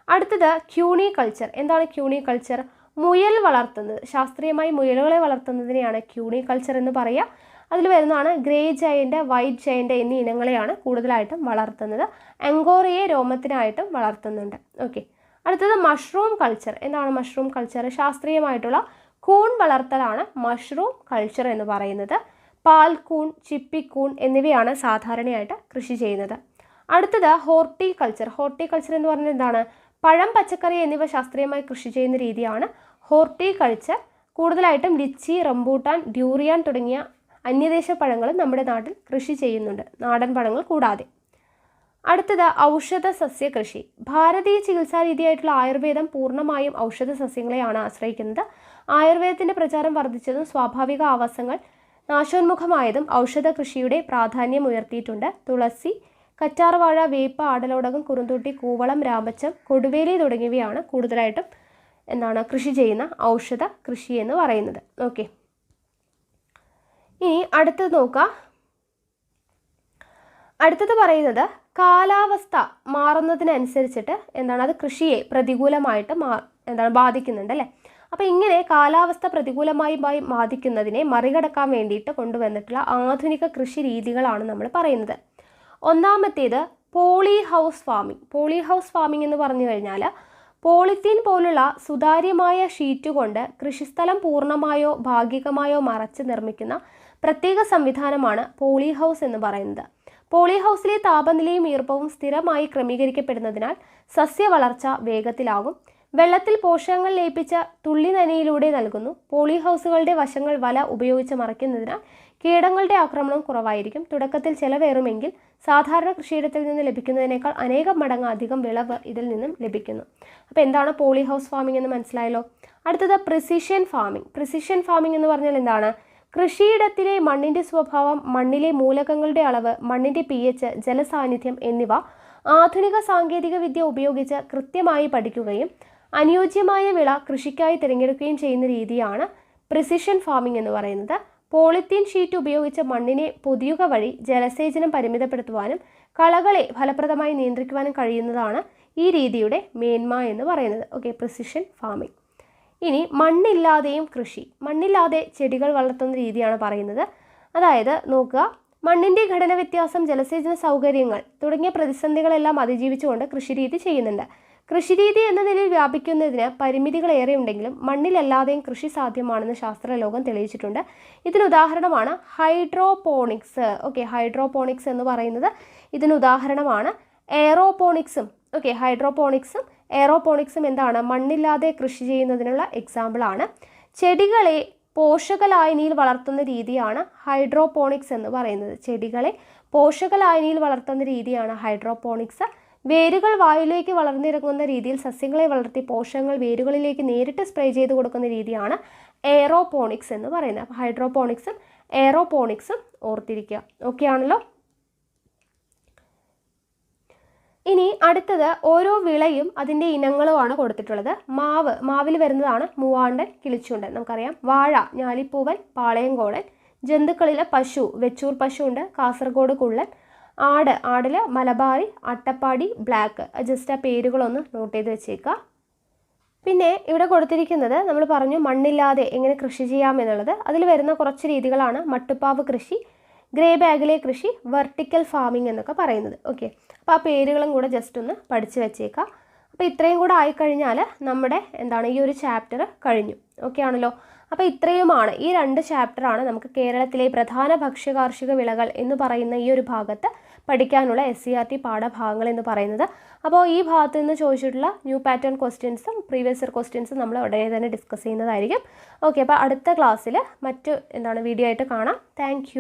അടുത്തത് ക്യൂണികൾച്ചർ. എന്താണ് ക്യൂണികൾച്ചർ? മുയൽ വളർത്തുന്നത്. ശാസ്ത്രീയമായി മുയലുകളെ വളർത്തുന്നതിനെയാണ് ക്യൂണികൾച്ചർ എന്ന് പറയുക. അതിൽ വരുന്നതാണ് ഗ്രേ ജയൻ്റ്, വൈറ്റ് ജയൻ്റ് എന്നീ ഇനങ്ങളെയാണ് കൂടുതലായിട്ടും വളർത്തുന്നത്. അങ്കോറയെ രോമത്തിനായിട്ടും വളർത്തുന്നുണ്ട്. ഓക്കെ, അടുത്തത് മഷ്റൂം കൾച്ചർ. എന്താണ് മഷ്റൂം കൾച്ചർ? ശാസ്ത്രീയമായിട്ടുള്ള കൂൺ വളർത്തലാണ് മഷ്റൂം കൾച്ചർ എന്ന് പറയുന്നത്. പാൽക്കൂൺ, ചിപ്പിക്കൂൺ എന്നിവയാണ് സാധാരണയായിട്ട് കൃഷി ചെയ്യുന്നത്. അടുത്തത് ഹോർട്ടികൾച്ചർ. ഹോർട്ടികൾച്ചർ എന്ന് പറഞ്ഞാൽ എന്താണ്? പഴം, പച്ചക്കറി എന്നിവ ശാസ്ത്രീയമായി കൃഷി ചെയ്യുന്ന രീതിയാണ് ഹോർട്ടികൾച്ചർ. കൂടുതലായിട്ടും ലിച്ചി, റംബൂട്ടാൻ, ഡ്യൂറിയാൻ തുടങ്ങിയ അന്യദേശ പഴങ്ങൾ നമ്മുടെ നാട്ടിൽ കൃഷി ചെയ്യുന്നുണ്ട്, നാടൻ പഴങ്ങൾ കൂടാതെ. അടുത്തത് ഔഷധ സസ്യ കൃഷി. ഭാരതീയ ചികിത്സാ രീതിയായിട്ടുള്ള ആയുർവേദം പൂർണ്ണമായും ഔഷധ സസ്യങ്ങളെയാണ് ആശ്രയിക്കുന്നത്. ആയുർവേദത്തിൻ്റെ പ്രചാരം വർദ്ധിച്ചതും സ്വാഭാവിക ആവാസങ്ങൾ നാശോന്മുഖമായതും ഔഷധ കൃഷിയുടെ പ്രാധാന്യം ഉയർത്തിയിട്ടുണ്ട്. തുളസി, കറ്റാർവാഴ, വേപ്പ്, ആടലോടകം, കുറുന്തോട്ടി, കൂവളം, രാമച്ചം, കൊടുവേലി തുടങ്ങിയവയാണ് കൂടുതലായിട്ടും കൃഷി ചെയ്യുന്ന ഔഷധ കൃഷി എന്ന് പറയുന്നത്. ഓക്കെ, ഇനി അടുത്തത് നോക്കാം. അടുത്തത് പറയുന്നത് കാലാവസ്ഥ മാറുന്നതിനനുസരിച്ചിട്ട് അത് കൃഷിയെ പ്രതികൂലമായിട്ട് ബാധിക്കുന്നുണ്ട് അല്ലേ. അപ്പോൾ ഇങ്ങനെ കാലാവസ്ഥ പ്രതികൂലമായി ബാധിക്കുന്നതിനെ മറികടക്കാൻ വേണ്ടിയിട്ട് കൊണ്ടുവന്നിട്ടുള്ള ആധുനിക കൃഷി രീതികളാണ് നമ്മൾ പറയുന്നത്. ഒന്നാമത്തേത് poly house farming. Poly house farming എന്ന് പറഞ്ഞു കഴിഞ്ഞാൽ പോളിത്തീൻ പോലുള്ള സുതാര്യമായ ഷീറ്റ് കൊണ്ട് കൃഷിസ്ഥലം പൂർണ്ണമായോ ഭാഗികമായോ മറച്ച് നിർമ്മിക്കുന്ന പ്രത്യേക സംവിധാനമാണ് പോളി ഹൗസ് എന്ന് പറയുന്നത്. പോളി ഹൗസിലെ താപനിലയും ഈർപ്പവും സ്ഥിരമായി ക്രമീകരിക്കപ്പെടുന്നതിനാൽ സസ്യവളർച്ച വേഗത്തിലാകും. വെള്ളത്തിൽ പോഷകങ്ങൾ ലയിപ്പിച്ച തുള്ളി നനയിലൂടെ നൽകുന്നു. പോളി ഹൗസുകളുടെ വശങ്ങൾ വല ഉപയോഗിച്ച് മറയ്ക്കുന്നതിനാൽ കീടങ്ങളുടെ ആക്രമണം കുറവായിരിക്കും. തുടക്കത്തിൽ ചെലവേറുമെങ്കിൽ സാധാരണ കൃഷിയിടത്തിൽ നിന്ന് ലഭിക്കുന്നതിനേക്കാൾ അനേകം മടങ്ങ് അധികം വിളവ് ഇതിൽ നിന്നും ലഭിക്കുന്നു. അപ്പോൾ എന്താണ് പോളി ഹൗസ് ഫാമിംഗ് എന്ന് മനസ്സിലായല്ലോ. അടുത്തത് പ്രിസിഷൻ ഫാമിംഗ്. പ്രിസിഷൻ ഫാമിംഗ് എന്ന് പറഞ്ഞാൽ എന്താണ്? കൃഷിയിടത്തിലെ മണ്ണിൻ്റെ സ്വഭാവം, മണ്ണിലെ മൂലകങ്ങളുടെ അളവ്, മണ്ണിൻ്റെ pH, ജലസാന്നിധ്യം എന്നിവ ആധുനിക സാങ്കേതിക വിദ്യ ഉപയോഗിച്ച് കൃത്യമായി പഠിക്കുകയും അനുയോജ്യമായ വിള കൃഷിക്കായി തിരഞ്ഞെടുക്കുകയും ചെയ്യുന്ന രീതിയാണ് പ്രിസിഷൻ ഫാമിംഗ് എന്ന് പറയുന്നത്. പോളിത്തീൻ ഷീറ്റ് ഉപയോഗിച്ച് മണ്ണിനെ പൊതിയുക വഴി ജലസേചനം പരിമിതപ്പെടുത്തുവാനും കളകളെ ഫലപ്രദമായി നിയന്ത്രിക്കുവാനും കഴിയുന്നതാണ് ഈ രീതിയുടെ മേന്മ എന്ന് പറയുന്നത്. Okay, precision farming. ഇനി മണ്ണില്ലാതെയും കൃഷി. മണ്ണില്ലാതെ ചെടികൾ വളർത്തുന്ന രീതിയാണ് പറയുന്നത്. അതായത് നോക്കുക, മണ്ണിൻ്റെ ഘടന വ്യത്യാസം, ജലസേചന സൗകര്യങ്ങൾ തുടങ്ങിയ പ്രതിസന്ധികളെല്ലാം അതിജീവിച്ചുകൊണ്ട് കൃഷിരീതി ചെയ്യുന്നുണ്ട്. കൃഷിരീതി എന്ന നിലയിൽ വ്യാപിക്കുന്നതിന് പരിമിതികളേറെ ഉണ്ടെങ്കിലും മണ്ണിലല്ലാതെയും കൃഷി സാധ്യമാണെന്ന് ശാസ്ത്രലോകം തെളിയിച്ചിട്ടുണ്ട്. ഇതിനുദാഹരണമാണ് ഹൈഡ്രോപോണിക്സ്. ഓക്കെ, ഹൈഡ്രോപോണിക്സ് എന്ന് പറയുന്നത് ഇതിനുദാഹരണമാണ്. എയറോപോണിക്സും. ഓക്കെ, ഹൈഡ്രോപോണിക്സും എയറോപോണിക്സും എന്താണ്? മണ്ണില്ലാതെ കൃഷി ചെയ്യുന്നതിനുള്ള എക്സാമ്പിളാണ്. ചെടികളെ പോഷകലായനിയിൽ വളർത്തുന്ന രീതിയാണ് ഹൈഡ്രോപോണിക്സ് എന്ന് പറയുന്നത്. ചെടികളെ പോഷകലായനിയിൽ വളർത്തുന്ന രീതിയാണ് ഹൈഡ്രോപോണിക്സ്. വേരുകൾ വായുവിലേക്ക് വളർന്നിറങ്ങുന്ന രീതിയിൽ സസ്യങ്ങളെ വളർത്തി പോഷകങ്ങൾ വേരുകളിലേക്ക് നേരിട്ട് സ്പ്രേ ചെയ്ത് കൊടുക്കുന്ന രീതിയാണ് എയറോപോണിക്സ് എന്ന് പറയുന്നത്. അപ്പോൾ ഹൈഡ്രോപോണിക്സും എയറോപോണിക്സും ഓർത്തിരിക്കുക. ഓക്കെ ആണല്ലോ. ഇനി അടുത്തത് ഓരോ വിളയും അതിൻ്റെ ഇനങ്ങളുമാണ് കൊടുത്തിട്ടുള്ളത്. മാവിൽ വരുന്നതാണ് മൂവാണ്ടൻ, കിളിച്ചുണ്ടൻ, നമുക്കറിയാം. വാഴ, ഞാലിപ്പൂവൻ, പാളയംകോടൻ. ജന്തുക്കളിലെ പശു, വെച്ചൂർ പശു ഉണ്ട്, കാസർഗോഡ് കുള്ളൻ. ആടിൽ മലബാറി, അട്ടപ്പാടി, ബ്ലാക്ക്. ജസ്റ്റ് ആ പേരുകളൊന്ന് നോട്ട് ചെയ്ത് വെച്ചേക്കുക. പിന്നെ ഇവിടെ കൊടുത്തിരിക്കുന്നത് നമ്മൾ പറഞ്ഞു മണ്ണില്ലാതെ എങ്ങനെ കൃഷി ചെയ്യാം എന്നുള്ളത്. അതിൽ വരുന്ന കുറച്ച് രീതികളാണ് മട്ടുപ്പാവ് കൃഷി, ഗ്രേ ബാഗിലെ കൃഷി, വെർട്ടിക്കൽ ഫാമിംഗ് എന്നൊക്കെ പറയുന്നത്. ഓക്കെ, അപ്പോൾ ആ പേരുകളും കൂടെ ജസ്റ്റ് ഒന്ന് പഠിച്ച് വെച്ചേക്കാം. അപ്പോൾ ഇത്രയും കൂടെ ആയിക്കഴിഞ്ഞാൽ നമ്മുടെ ഈ ഒരു ചാപ്റ്റർ കഴിഞ്ഞു. ഓക്കെ ആണല്ലോ. അപ്പോൾ ഇത്രയുമാണ്, ഈ 2 ചാപ്റ്ററാണ് നമുക്ക് കേരളത്തിലെ പ്രധാന ഭക്ഷ്യകാർഷിക വിളകൾ എന്ന് പറയുന്ന ഈ ഒരു ഭാഗത്ത് പഠിക്കാനുള്ള SCERT പാഠഭാഗങ്ങൾ എന്ന് പറയുന്നത്. അപ്പോൾ ഈ ഭാഗത്ത് നിന്ന് ചോദിച്ചിട്ടുള്ള ന്യൂ പാറ്റേൺ ക്വസ്റ്റ്യൻസും പ്രീവിയസ് ഇയർ ക്വസ്റ്റ്യൻസും നമ്മൾ ഉടനെ തന്നെ ഡിസ്കസ് ചെയ്യുന്നതായിരിക്കും. ഓക്കെ, അപ്പോൾ അടുത്ത ക്ലാസ്സിൽ മറ്റു വീഡിയോ ആയിട്ട് കാണാം. താങ്ക്